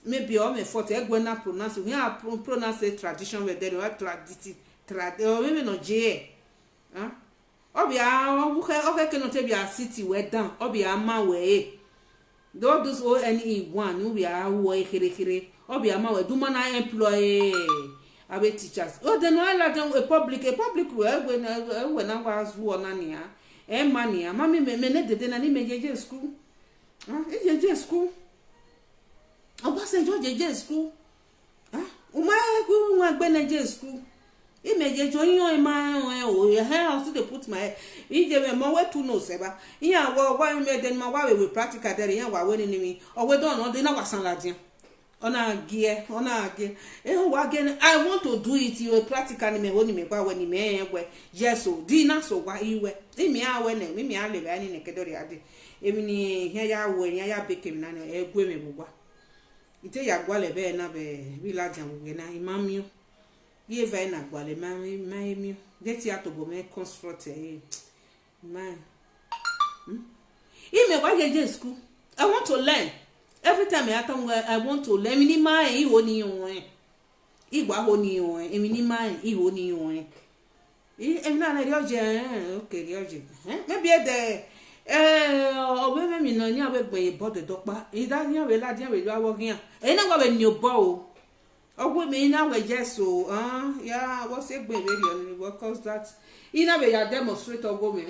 Maybe all me 40 egwena pronounce we are pronounce tradition we there what tradition or maybe no je huh obia okay cannot be a city we down obia ma we those ONE1 we are we kire obia ma we do man employee abe teachers oh then why la dem a public we when I was one ania e mania mami me ne na ni mejeje school e school Obasanjo jeje school uma gbe na school imeje jo yan ma o he I still put my ije me mo we tu no seba yan wa me den ma wa we practical there yan wa we ni mi o we don no dey na wasan ladin ona gie e wa again I want to do it you practical ni me wo ni me kwa we ni me we yes o di na so wa iwe imi a we na mi a le ba ni ne kedori ade emi ni he ya we ya bekem na egwe me bugwa ite ya gwale be na be village we na imamio ye vai na gwale mai mi deti atobo me construct man me why get school I want to learn every time I want to learn mi ni mai iho ni won igba ho ni won emi ni mai iho ni won emi na ri oje okay ri oje maybe the obe me no ni awe gbe bodo dopa ida ni awe la dia we awo gian na gwa we ni obo o ogwe me na we just so yeah what say gbe we ri because that ina we ya demonstrate ogwo me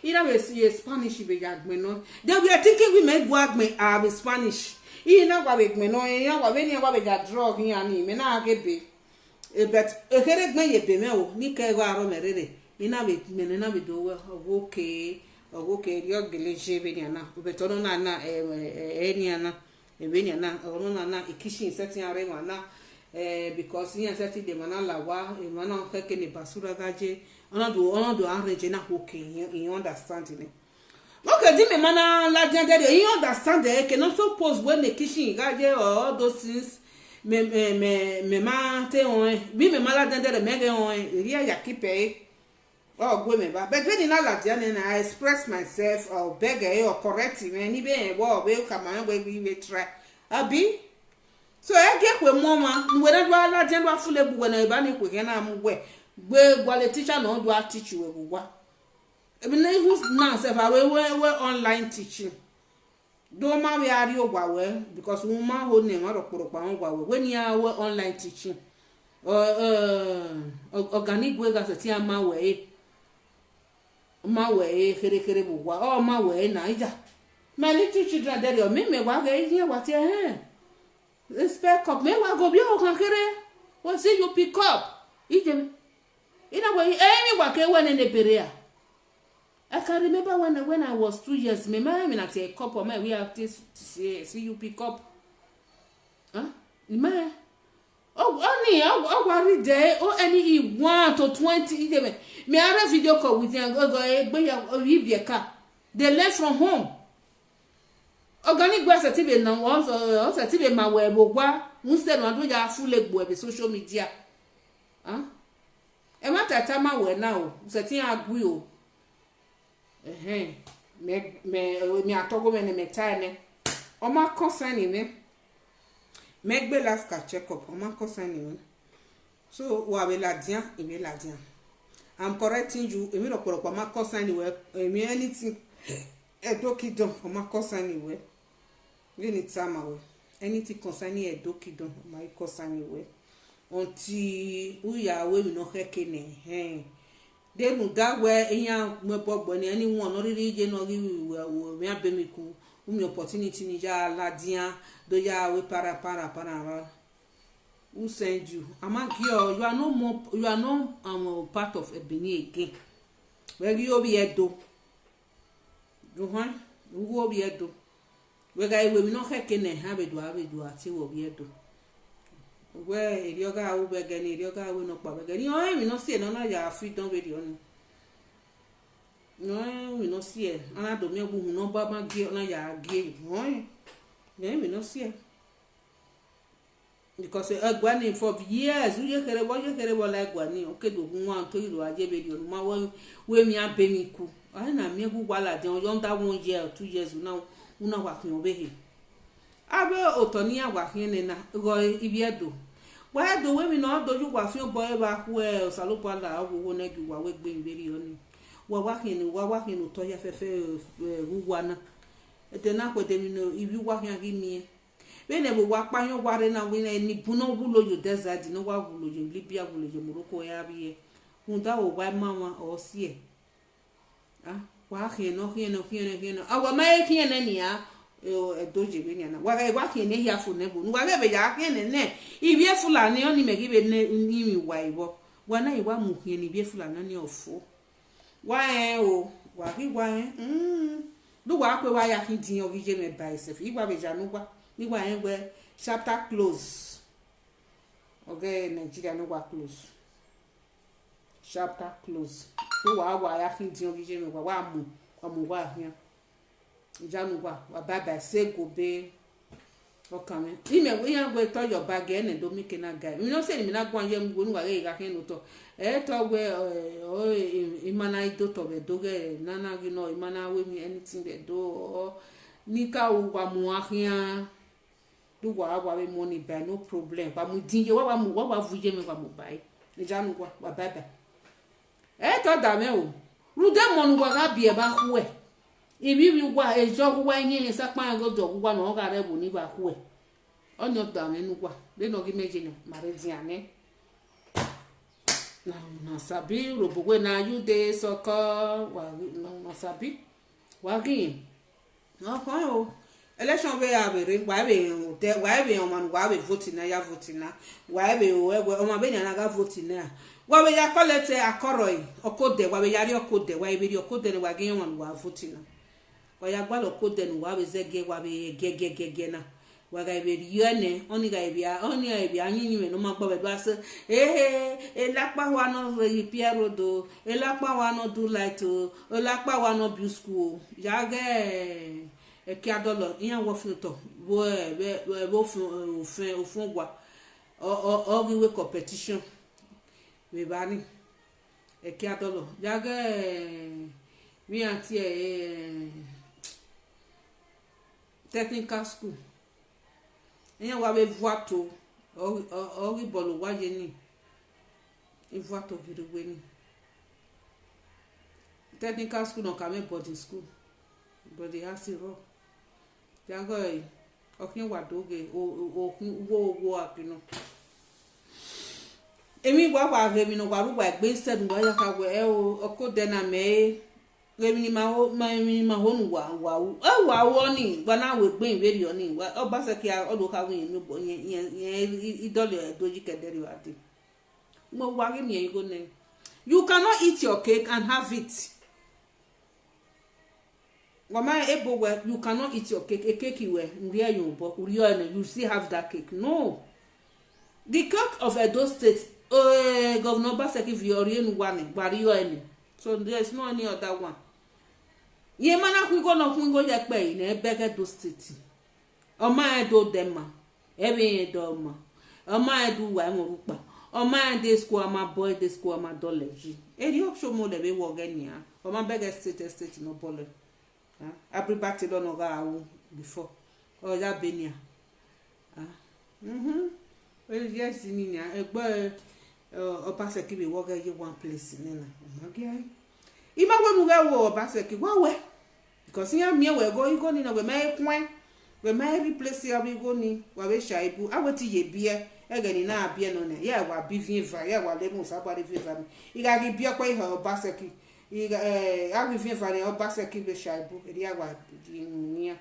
ina we see Spanish be ya gbe no they were thinking we make go agbe are Spanish ina gwa we gbe no ya gwa we ni gwa we ga draw here ni me na agebe but ekere gbe ye be me o ni ke gwa aro merere ina we me na we do okay ogoke ri ogeleje be ni ana ubetono na na eni ana ebe ni ana ono na na ikishin setting are wa na because ni setting de mana lawa e mana feke ni basura gaje ono do arrange na okay you understand ni okay di me mana la dende you understand e ke not suppose when the kitchen gaje all those things me ma te on bi me mala dende me ge on ri ya kipe oh go me ba but when na la dia na I express myself or beg or correct me ni be wo be kama we try abi so e get we mama we na do la dia do afule bu na ba ni kwe na am we gbe gwale teacher no do teach we gwa e be na even now self we online teaching do ma we ari ogwa we because we ma ho ne ma ro pa ogwa we when ya we online teaching organic we ga se ti ama we ma we kere bugwa ma we na ija my little children there me wa ga ihe wa ti respect up me wa go bi o kan kere what see you pick up ije ina we any wa ke when ne perea I can remember when I was 2 years me na take cup of my we have to see you pick up ma only worry there any 1 to 20 me have a video call with them go they left from home organic gba setibe na won setibe ma we bogwa instead na do ya full egbo e social media e ma tata ma we na o setin agui o me atogo me time o ma concern me make be last ka check up o ma concern me so wa be la dia e be la dia I'm correcting you emi roporopo ma concern we emi anything edokidon o ma concern we ni tama we anything concerning edokidon o ma concern we until uya we mi no heke ne de mu da we eyan mo gbogbo ni anyone no riri je no ri we mi abemiku umi opportunity ni ja ladian do ya we para who send you amagio you are no more you are no part of Ebony again where you be edo you who be edo we ga we no heke ne ha be do ati wo be edo we erioga u be gani erioga we no pa be gani o mi no see no na ya freedom video no we no see ana do mi ogbu no ba ma gi na ya gi no mi no see because agwani for years you kere bo like gwani okedo nwa to iro ajebe di ma we mi abemiku na mi egugwa la de on that 1 year or 2 years now una wa kin obehe abe otoni agwa kin na go ibi edo wa edo we mi no doju gwa fi bo e ba ku e osalopo ala owo na gi wa we gbe nberi oni wa kin to ya fefe gugwa na ete na ko de mi no ibi wa kin gi mi bene bo wa panyo ware na we ni buno bulo yo desert no wa bulo yo Libya bulo yo Morocco ya bi hunda o wa mama o sie wa khino awa mai khine ni ya e doje be ni na wa khine ya fu ne bu wa be ya khine ne ibi e Fulani oni me gibe ni mi wa ibo wa na iwa mu khine ibi e Fulani ni ofo wa o wa ki wa do wa pe wa ya kin din o gije me ba isef igba be janu gba nígbà yẹn gbe chapter close okay Nigeria no wa close chapter close to wa ya kin din ogije me wa mu wa yan janu wa bye bye say go be okame ime we yan go to your bag e do make na guy you know say me na gwan yem go nwa ga ken no to to we o imana ido to be do ge nana gi no imana we me anything be do nika u wa mu ahia do wa we money by no problem ba mu dinje wa vuje me ba mu bai e ja nu wa baba to da me o rude mo nu wa ga bi e ba ku e ibi bi wa ejo wa yin sa pa go do wa no ga re bu ni ba ku e onyo da me nu wa le no gi meje ni mare diane na sabi robo na you dey soko wa na sabi wa gi no ko election we ya be wa be o man wa be vote na ya vote na wa be o ma be na ga vote na wa be ya collect akoro okode wa be ya ri okode wa be ri okode ni wa gi yon wa vote na wa ya gba okode ni wa be zege wa be gege na wa ga be ri ene oni ga be anyin ni me no ma gbo be do ase elapa wa no repair road o elapa wa no do light o elapa wa no build school ya ge ki adolo iyan wo filter wo fun gwa o we competition we bani ki adolo ya ge mi anti technical school iyan wa be voito o ri bolo wa ye ni voito virugbe ni technical school no ka me boarding school but they has it raw jango okin wa doge wo akino emi wa re mi no wa ru wa gbe sedu wa ya ka we oko de na me re mi ma ho nu wa wo ni wa na we gbe ìbéèrè oni wa oba se ki odo ka win mi bo yen idole doji kedere wa de mo wa re mi go ne you cannot eat your cake and have it. You cannot eat your cake. A cake you wear, you still have that cake. No. The cake of Edo State, Governor Obaseki Viorian one, so there's no any other one. Ye mana kwigo no kwingo ya pe na Ebeke Edo State. Oma Edo Dema, Ebe Edo ma. Oma Edo wa morupa. Oma Edo school ama boy, the school ama doleji. Eri option mo lebe wo genia. Oma Bege State no bole. Everybody don't know that before. Oh, that Benia. Well, yes, in a boy, Obaseki be working in one place. Okay. Even when we go Obaseki, well, because here me we go in a way, we may replace here we go in, where we shall. I want to ye beer, again in our beer on it. Yeah, what be viva, yeah, what they must about viva. You got to be a quay her Obaseki. I will viva the Obaseki be shy book, yeah, what near.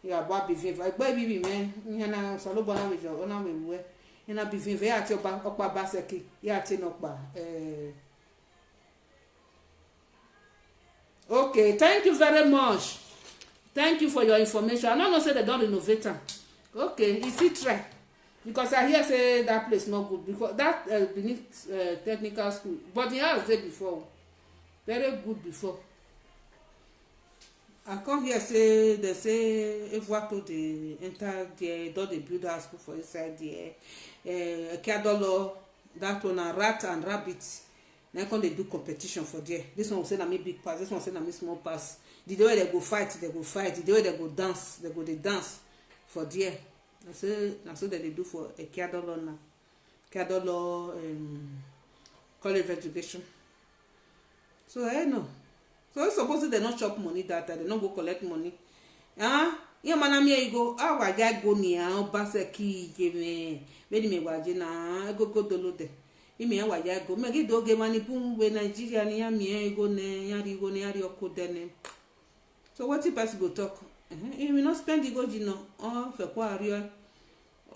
Yeah, Bobby viva, baby, man, Yana Salobana with your honor will wear. And I'll be viva at your Opa Baseki, Yatinokba. Okay, thank you very much. Thank you for your information. I don't know say they don't innovate. Okay, is it right? Because I hear say that place not good because that beneath technical school, but it has there before, very good before. I come here say they say if what to the enter there, don't they build a school for inside there? Kiadolo, that one a rat and rabbit. Then come they do competition for there. This one will say na me big pass. This one say na me small pass. The way they go fight, they go fight. The way they go dance, they dance for there. That's what they do for a Kiadolo now. Kiadolo college education. So I know. So it's supposed they not chop money that they not go collect money. Yeah, man, you go. I go near Obaseki give me. Me waje na go dolo de. Imi wa ya go me do ge mani bum we Nigeria ni ya mi go ne yari okode. So what if person go talk? You will not spend the go jino oh fe kwa ario.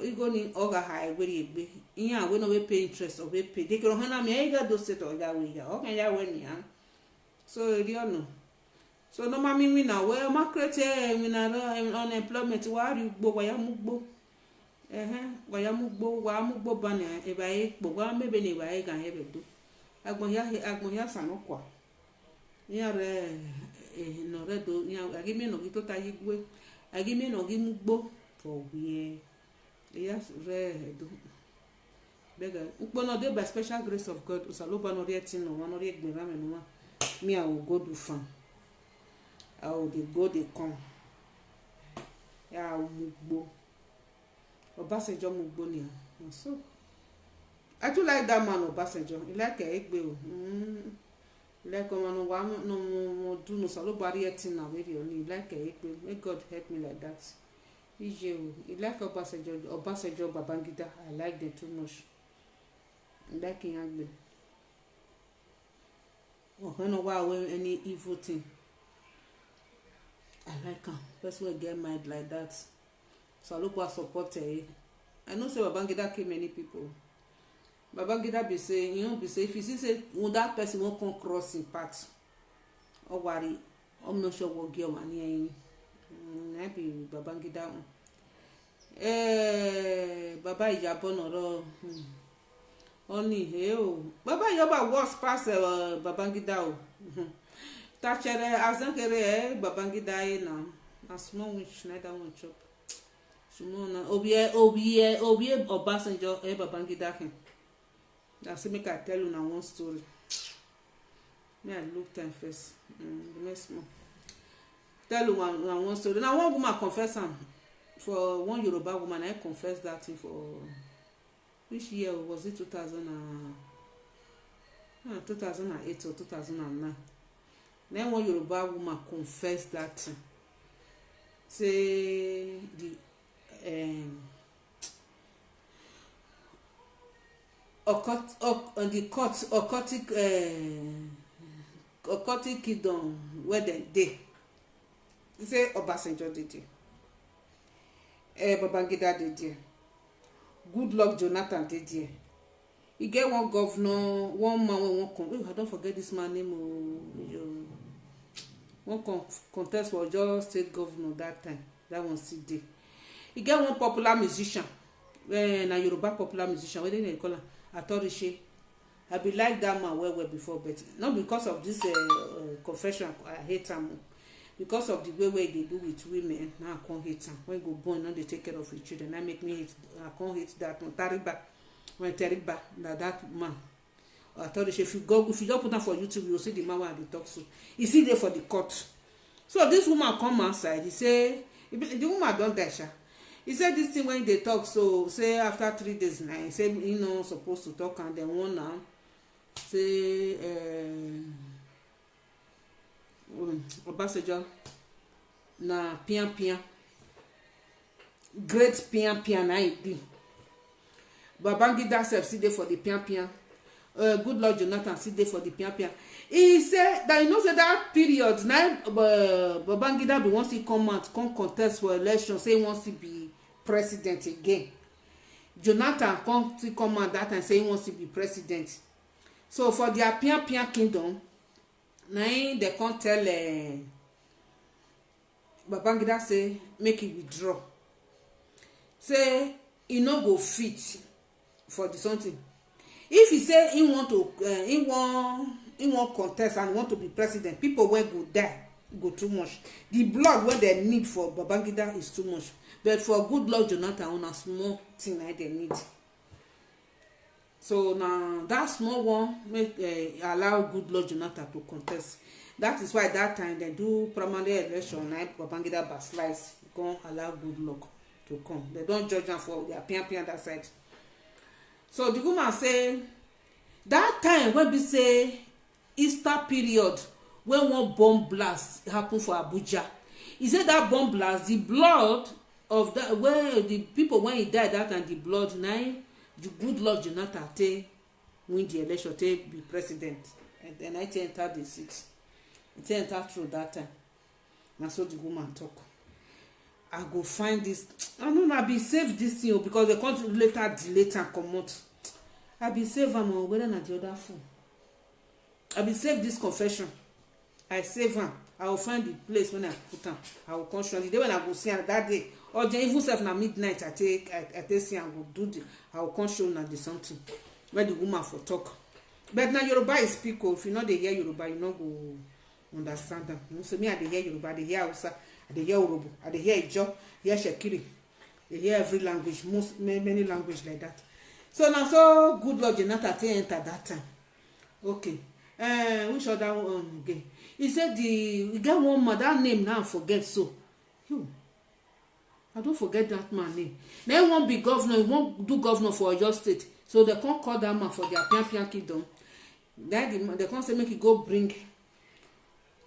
You go ni oga high we egbe. Iya we no we pay interest or we pay. They go hana mi ga do set or ya we ya. Okay ya we ni so you know. So no mami we na we ma create we na unemployment wa ri gbo wa ya mu gbo. Wa mugbo bana e ba e gbo wa mebe ni ba e gan e be do agbon ya sanu kwa ya re no re do ya agi me no gi to ta yigwe agi me no gi mugbo for where yes do bega ukpono dey by special grace of God usaloba no retin no one re egbe ma me no me I will go do farm I will dey go dey come ya mugbo Obasanjo mugbo ni so I do like that man Obasanjo he like egbe o like no wa no do no saloba retin na we only like egbe may God help me like that he like Obasanjo Babangida I like them too much like him when no wa any evil thing I like him person will get mind like that so I look what support I know say Babangida kill many people Babangida be say you know be say if you see say when that person won't come cross in path or worry I'm not sure what give money maybe Babangida Baba Ijabo noro oni o Baba Yoba was pass Babangida o tachere azankere Babangida na small which neither one chop small obiye Obasanjo Babangida him that's make I tell you now one story me I look time first the next one tell you one story now one woman confess am for one Yoruba woman I confessed that thing for which year was it 2008 or 2009 then one Yoruba woman confessed that thing say the occultic kingdom where they dey say Obasanjo did it Babangida did there Goodluck Jonathan did there he get one governor one man wey won come I don't forget this man name one contest for just state governor that time that one still dey he get one popular musician na Yoruba popular musician wey they call am Atorise I be like that man well before but not because of this confession I hate him because of the way they do with women now I can't hate them when go born now they take care of your children that make me hate I can't hate that one Teriba that man I thought if you just put them for YouTube you'll see the man when they talk so you see there for the court so this woman come outside he say the woman don't die sha he said this thing when they talk so say after 3 days now he said you know supposed to talk and then one now say Obasanjo na pian great pian na it be Babangida self sit there for the pian Goodluck Jonathan sit there for the pian he said that you know say that period now Babangida be once he come out come contest for election say he wants to be president again Jonathan come out that time say he wants to be president so for their pian kingdom na they can't tell Babangida say make it withdraw say he no go fit for the something if he say he want to he want contest and want to be president people wey go die go too much the blood wey they need for Babangida is too much but for Goodluck Jonathan on a small thing like they need so now that small one make allow Goodluck Jonathan to contest that is why that time they do primary election like Babangida baslice go allow Goodluck to come they don't judge them for their pian that side so the woman say that time when we say Easter period when one bomb blast happen for Abuja he said that bomb blast the blood of that where the people when he died that and the blood now the Goodluck Jonathan take win the election take be president and then I enter the seat it enter through that time na so the woman talk I go find this I don't know I be save this thing because they can't later delete and comot I be save am whether na the other phone I be save this confession I save am I will find the place when I put am I will come show the day when I go see am that day or even self na midnight I take see am go do the I will come show na the something where the woman for talk but na Yoruba is speak if you no dey hear Yoruba you no go understand am so me I dey hear Yoruba I dey hear Hausa I dey hear Urhobo I dey hear Ijaw hear Shekiri they hear every language, many language like that. So now so good Lord Jonathan enter that time. Okay. Which other one again? He said we get one man, that name now I forget. So I don't forget that man name. Then won't be governor, he won't do governor for Oyo State. So they can't call that man for their pian kingdom. Then they can't say make he go bring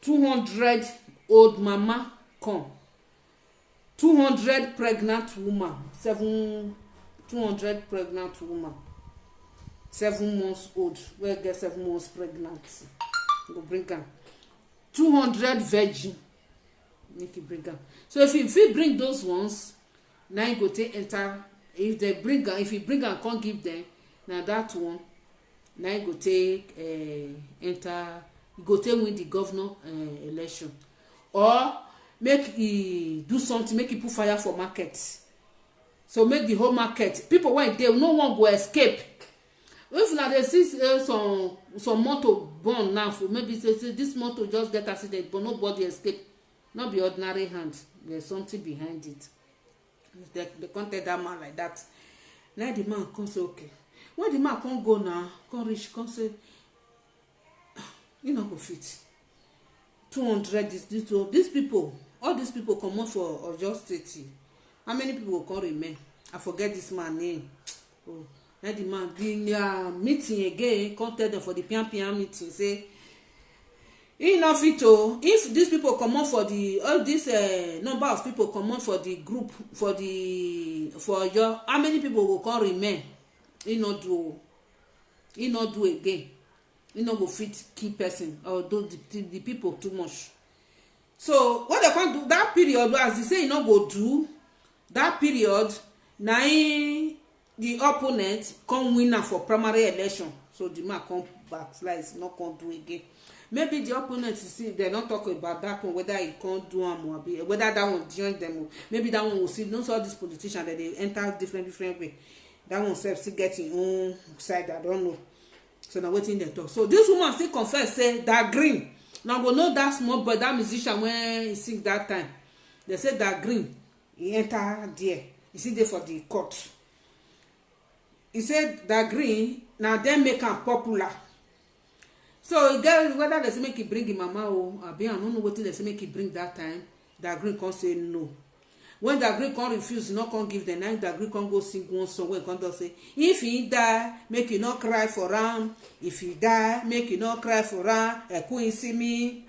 200 old mama come. 200 pregnant woman. 200 pregnant woman. 7 months old. Where get 7 months pregnant. Go bring am. 200 virgin. Make it bring am. So if you bring those ones, now you go take enter. If they bring am, if you bring am, can't give them. Now that one, now you go take enter. You go take win the governor election, or make he do something. Make he put fire for market. So make the whole market. People when they no one go escape. If na dey see some motor burn now, for maybe say this motor just get accident but nobody escape. Not be ordinary hand, there's something behind it. They can't tell that man like that. Now the man come say okay. When the man can't go now, can't reach, can't say you no go fit. 200 these people, all these people come out for Oyo State. How many people will come remain? I forget this man name. Oh. Now the man bring meeting again, come tell them for the pian meeting, say he not fit to. If these people come on for the all this number of people come on for the group for your, how many people will come remain? He not do again. He not go fit key person or do the people too much. So what they can't do that period, as they say, he not go do that period. Now the opponent come winner for primary election, so the man come backslide, not come do again. Maybe the opponent see they not talk about that one, whether he can't do am or whether that one join them. Maybe that one will see. Don't all these politicians that they enter different way. That one self still get his own side. I don't know. So now waiting they talk. So this woman still confess say that green. Now go know that small boy, that musician when he sing that time. They say that green. He enter there. He see there for the court. He said that green now then make am popular. So whether they say make he bring him mama or I don't know what they say make he bring that time. That green can't say no. When that green can't refuse, not can't give the night. That green can't go sing one song. When can't say if he die, make you not cry for him. If he die, make you not cry for him. Queen see me.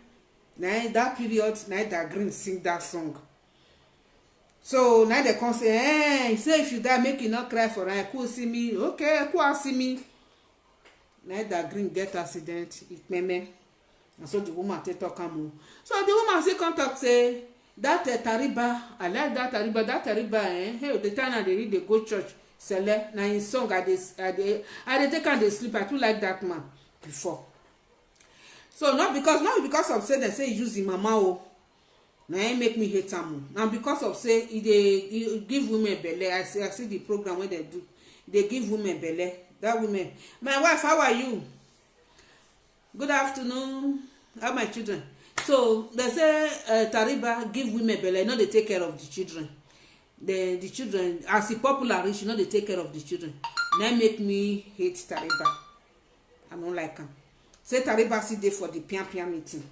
Now that period, now that green sing that song. So now they can say, say if you die, make you not cry for him. Cool see me. Okay, cool see me. Now that green get accident, it meme. And so the woman take talk am. So the woman say contact say that Tariba, I like that Tariba. That Tariba, hey, the time I dey read, they go church, sele. Now in song I dey take and they sleep. I too like that man before. So not because of say they say use him mama o. Now he make me hate am. Now because of say he give women belle. I see the program where they do. They give women belle. That women. My wife, how are you? Good afternoon. How are my children? So they say Tariba give women belle. No, they take care of the children. The children, as a popular rich, they take care of the children. Now make me hate Tariba. I don't like him. Say Tariba sit there for the pian meeting.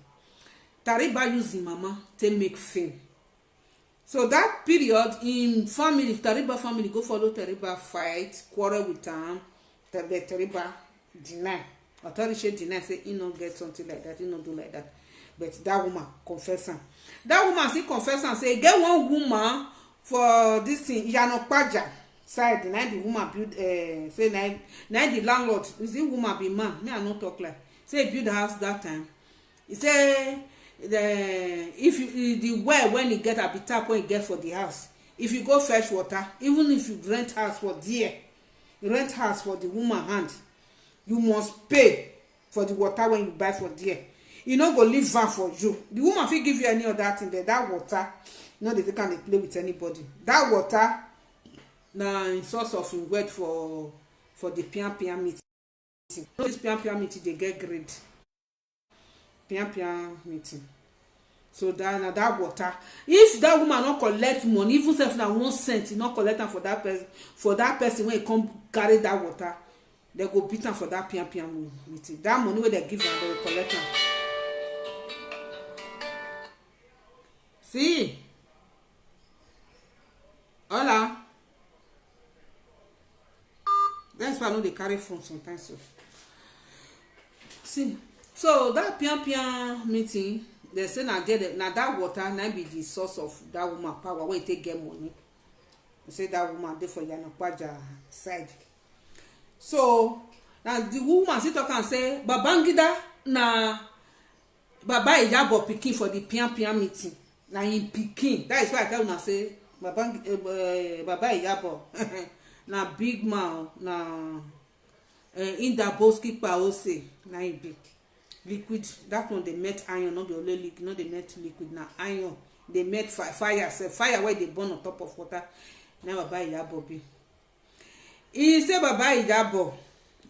Tariba use him mama to make fame. So that period in family, Tariba family go follow Tariba fight, quarrel with him. Tariba deny. Authority deny, say he no get something like that, he no do like that. But that woman confess am. That woman still confess am say get one woman for this thing Yanokpaja side. Now the woman build say now the landlord is the woman be man. Me I no talk like say build house that time. He say the well when you get a tap when you get for the house. If you go fetch water, even if you rent house for there, you rent house for the woman hand, you must pay for the water when you buy for there. You no go leave van for you. The woman fit give you any other thing there. That water, you know they can't play with anybody. That water, na in source of word for the pian meeting. This pian meeting they get grade. Pian meeting. So that na that water, if that woman not collect money, even if na 1 cent, e not collect am for that person when e come carry that water, they go beat am for that pian meeting. That money wey they give am, they will collect am. See, hola. That's why I know they carry phone sometimes. So see, so that pian meeting, they say na that water na be the source of that woman power wey take get money. They say that woman dey for Yanakwaja side. So now the woman sit talk and say Babangida na Baba Iyabo pikin for the pian meeting. Na him pikin. That is why I tell una say Baba Iyabo na big man, na in that boski power say na him big. Liquid, that one they met iron, not the only liquid, not they met liquid, na iron. They met fire, fire where they burn on top of water. Now Baba Iyabo be. He say Baba Iyabo,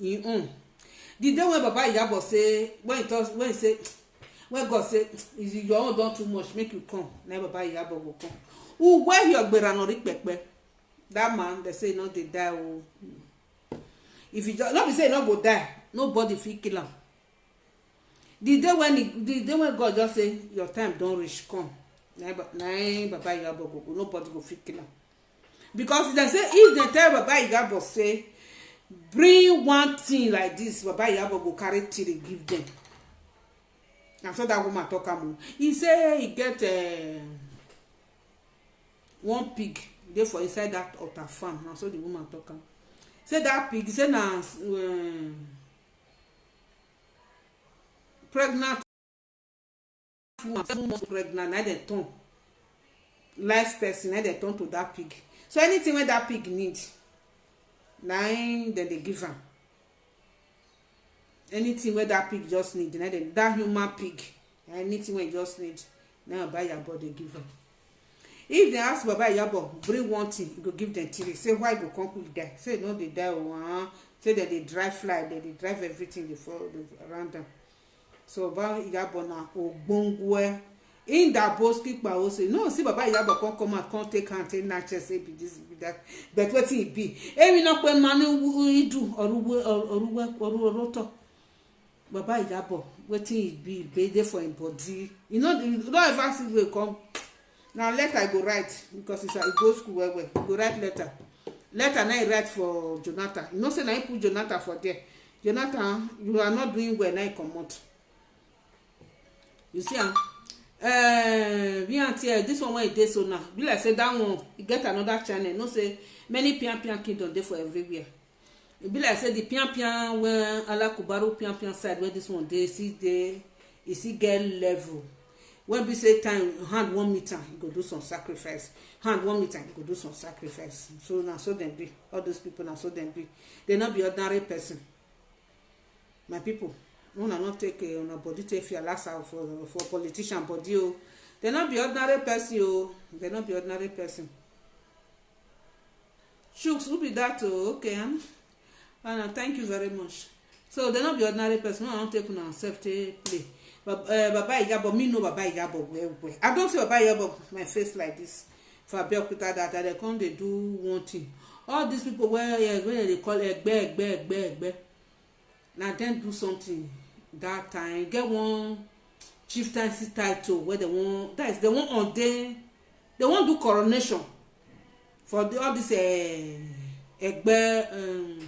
he own. The day when Baba Iyabo say, when he say, when God say, is your own done too much, make you come. Now Baba Iyabo will come. Who where your beranori pepe? That man, they say no, they die. Oh. If you just not be say no go die, nobody fit kill him. The day when God just say your time don't reach, come. Now Baba Iyabo go, nobody go fit kill him. Because they say if they tell Baba Iyabo say bring one thing like this, Baba Iyabo go carry three give them. And so that woman talk am. He say he get one pig there for inside that other farm. And so the woman talk am. Say that pig, say na pregnant woman, 7 months pregnant, na dem turn life person, na dem turn to that pig. So anything wey that pig need, na dem dey give am. Anything wey that pig just need, na dem that human pig, anything wey just need, na Baba Iyabo dey give am. If they ask Baba Iyabo bring one thing, he go give them three. Say why go come quick die? Say no, they die. Say that they drive fly, they drive everything around them. So Baba Iyabo na ogbongwe in that boski power say no. See Baba Iyabo come out, come take hand, take nature, say be this, be that. But what it be? We not when manu do or roto. Baba Iyabo, what it be there for him body. You know, ever see will come. Now letter I go write because it's a go school well. Go write letter. Letter now I write for Jonathan. You know say now I put Jonathan for there. Jonathan, you are not doing well now you come out. You see this one when it is so now. Be like say that one you get another channel. No say many pian kingdom there for everywhere. It be like say the pian where Ala Kubaru pian side where this one they see they is he get level. When we say time, hand 1 meter, you go do some sacrifice. Hand 1 meter, you go do some sacrifice. So now, so them be. All those people now, so them be. They not be ordinary person. My people, no, not take on a body take fear last out for politician body. Oh, they not be ordinary person. Oh, they not be ordinary person. Shooks, who be that? Oh, okay, and thank you very much. So they not be ordinary person. No, I don't take on safety play. Baba Iyabo, me know Baba Iyabo well. I don't see Baba Iyabo my face like this for Abeokuta that they come they do one thing. All these people where they call Egbe. Now then do something that time. Get one chieftaincy title where they want. That is they want on them. They want do coronation for all this Egbe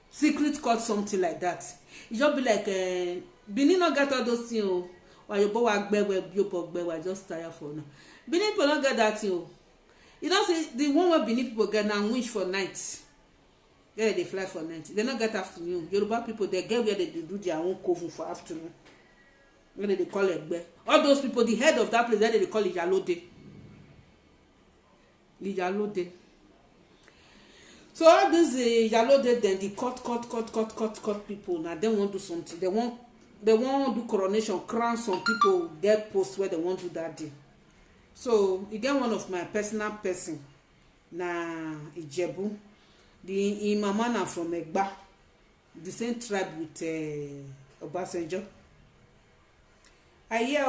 secret court something like that. It just be like Benin not get all those things. Oh, why you bow I just tired for now. Benin people not get that thing. Oh, you don't see the one where Benin people get now wish for night. Yeah, they fly for night. They not get afternoon. Yoruba people they get where they do their own coven for afternoon. Where they call it Egbe. All those people, the head of that place, they call it Iyalode. Iyalode. So all these Iyalode then the cut people now they want to do something. They want to do coronation, crown some people, get posts where they want to do that day. So you get one of my personal person na Ijebu. The mama na from Egba, the same tribe with Obasanjo. I hear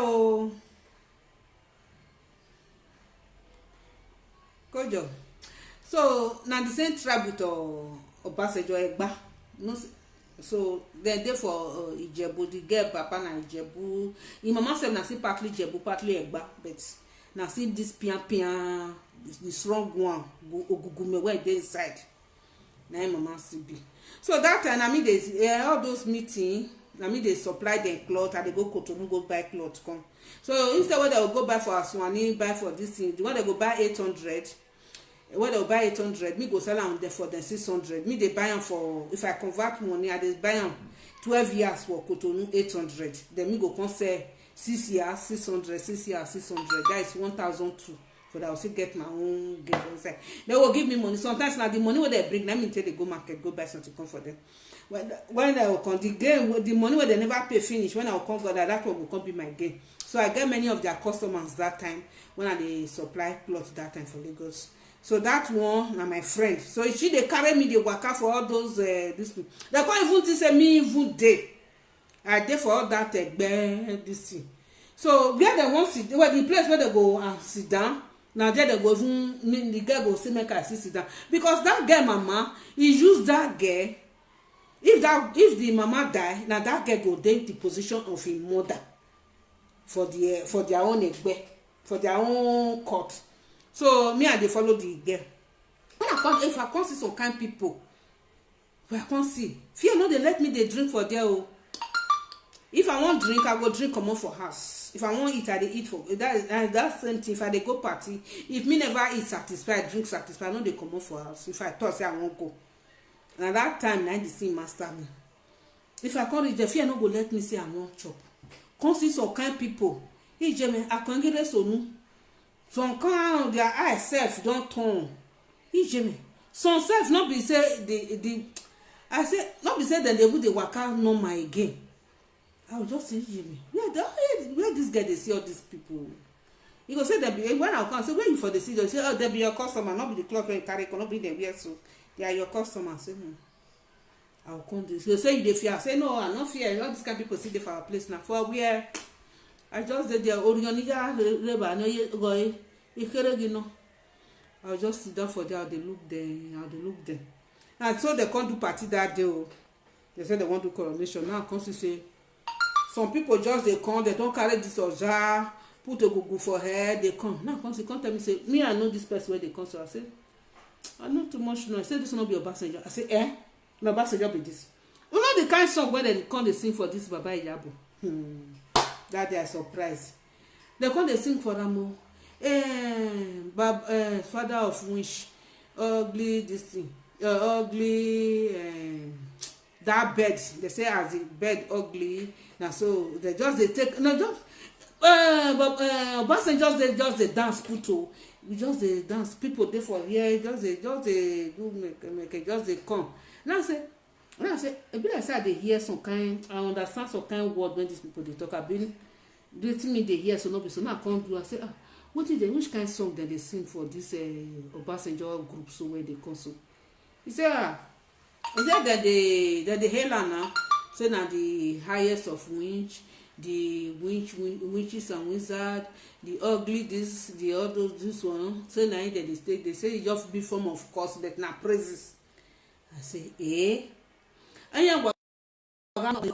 Kojo. So now the same tribe with Obasanjo Egba. No, so they dey for Ijebu. The girl papa na Ijebu. Im mama sef na still partly Ijebu, partly Egba, but na still this pian the strong one Ogugume wey dey inside. Na im mama still be. So that time na me dey all those meeting. Na me dey supply dem cloth. I dey go Cotonou go buy cloth come. So instead wey they go buy for Aswani, buy for this thing, the one they go buy 800. When they buy 800, me go sell am there for them 600. Me they buy am for, if I convert money, I dey buy am 12 years for Cotonou 800. Then me go come sell 6 years 600, 6 years 600. That is 1,002. For that I will still get my own gain inside. They will give me money. Sometimes now the money where they bring, let me tell they go market, go buy something come for them. When they will come, the gain, the money where they never pay finish. When I will come, that one will come be my gain. So I get many of their customers that time when I dey supply cloth that time for Lagos. So that one na my friend. So she dey carry me dey waka for all those this thing. They can't even think say me even dey. I dey for all that this thing. So where they want sit, well the place where they go sit down. Now there they go even the girl go say make I sit down because that girl mama he use that girl. If the mama die, now that girl go take the position of a mother for their own egbe, for their own court. So me I dey follow the girl. When I come, if I come see some kind people, I come see fear no dey let me dey drink for there. Oh, if I want drink, I go drink comot for house. If I want eat, I dey eat for that same thing. If I dey go party, if me never eat satisfied, drink satisfied, no dey comot for house. If I talk say I wan go, and that time na the thing master me. If I come reach the fear no go let me say I wan chop. Come see some kind people. Ijeme akongere sonu. Some kind their eyes self don turn. Ijeme. Some self not be say the I say not be say then they would dey waka normal again. I will just say Ijeme. Where this guy dey see all these people? You go say they be when I come say where you for the see they say oh they be your customer, not be the cloth when you carry, not be them wear so. They are your customers. Say no. I will come this. You say you dey fear. I say no, I no fear. All these kind of people see dey for our place now. For where I just did there. Orionija reba no ye go ikeregi. I'll just sit down for there. They look there. And so they can't do party that day. Oh. They said they want to do coronation. Now come to say some people just they come. They don't carry this oja. Put a gugu for head. They come. Now come to come tell me say me I know this person where they come. So I say I know too much noise. I say this will not be Obasanjo. I say my Obasanjo be this. You know the kind of song where they come they sing for this Baba Iyabo. That they are surprised. They come they sing for them. Father of wish, ugly this thing, ugly that bed. They say as the bed ugly. Now so they take no just Obasanjo just they dance puto. We just they dance people they for here just they do make just they come. Now I say a bit like say they hear some kind, I understand some kind word when these people they talk about letting me they hear so no be so now I can't do. I say what is the which kind of song that they sing for this Obasanjo group so where they come so he say is that they hail now say now the highest of winch, the witches and wizard, the ugly this, the other this one say now they say it just be form of course that now praises. I say we not the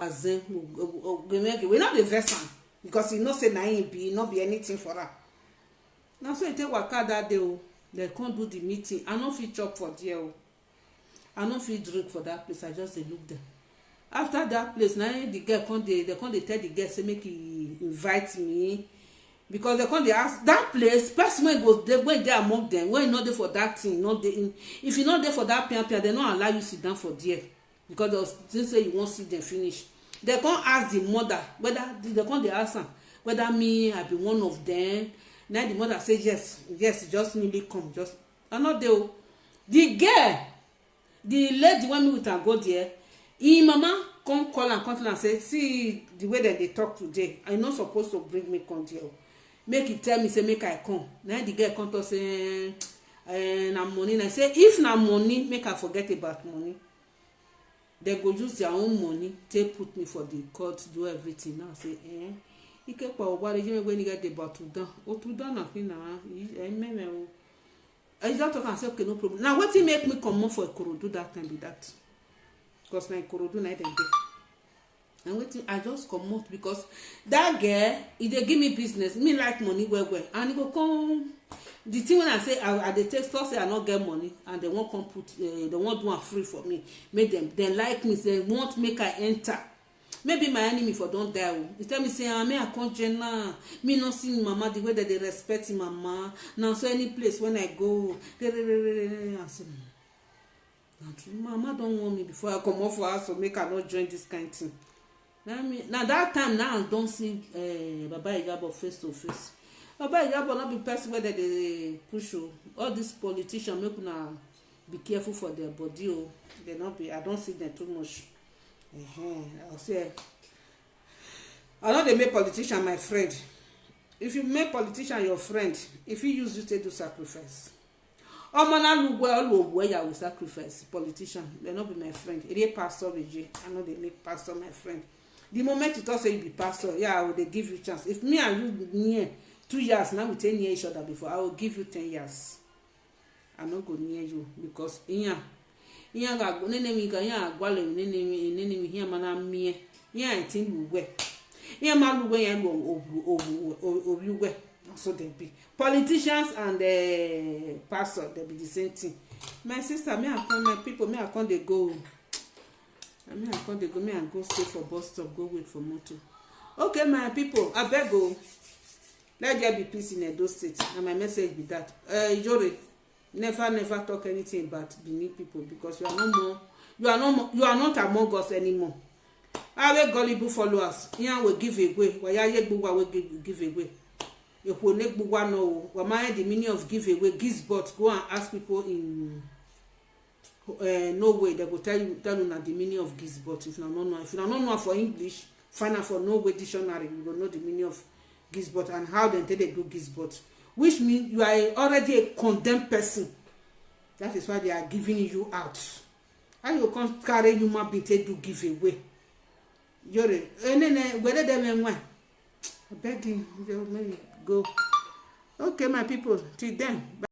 vessel because you know say na him be not be anything for her. Now so you take waka that day they can't do the meeting. I no fit chop for there I no fit drink for that place. I just dey look there. After that place now the girl they tell the girl say make he invite me because they come dey ask that place person wey go dey when they among them when you not there for that thing not dey if you not there for that pian they no allow you sit down for there because they say you won't see them finish. They come ask the mother whether they come dey ask am whether me I be one of them. Now the mother say yes just newly come just I not there. The girl the lady want me with her go there. Him mama come call and say see the way that they talk today I not supposed to bring me come there. Make it tell me say make I come. Now the girl come to say na money. I say if na money make I forget about money. They go use their own money to put me for the court do everything. Now I say ike pa o wale jeme when you get the bottle down. O to down na fina I just talk and say okay no problem. Now wetin make me comot for Ikorodu that time be that, because na Ikorodu na dem dey. And wetin I just comot because that girl e dey give me business, me like money well well, and e go come the thing when I say I dey take talk say I no get money and they wan come put they wan do am free for me, make dem like me, say want make I enter. Maybe my enemy for don die o. He tell me say me I come join me no see mama the way that they respect mama. Now so any place when I go I say mama don want me before I come off for house, so make I not join this kind thing. Now that time now I don see Baba Ijabor face to face. Baba Ijabor not be person where they push o. All these politicians make una be careful for their body o. They not be. I don't see them too much. I'll say I know they make politician my friend. If you make politician your friend, if you use you to do sacrifice. Omana lugwe olugwe ya will sacrifice politician. They not be my friend. It is pastor BJ. I know they make pastor my friend. The moment you talk say you be pastor, yeah, I will they give you chance. If me and you be near 2 years, now we 10 years each other before, I will give you 10 years. I not go near you because iya ga go nene mi ga ya agwale nene mi here mana mie ya tin luwe iya ma luwe ya go obiwe so they be politicians and pastor, they be the same thing. My sister, me I come, my people, me I come they go. Me I come they go, me I go stay for bus stop, go wait for motor. Okay, my people, I beg go. Let there be peace in Edo State. And my message be that Ijore, never talk anything about Benin people, because you are not among us anymore. Our gullible followers, here will give away. Why are you will give away? If we make Bugwa know what the meaning of give away, Gizbot, go and ask people in no way they will tell you the meaning of Gizbot. If you don't know for English, find out for no way dictionary, you will know the meaning of Gizbot and how they do Gizbot. Which means you are already a condemned person. That is why they are giving you out. How you can't carry human being to do give away? You're whether them when I beg you, go. Okay, my people, till then.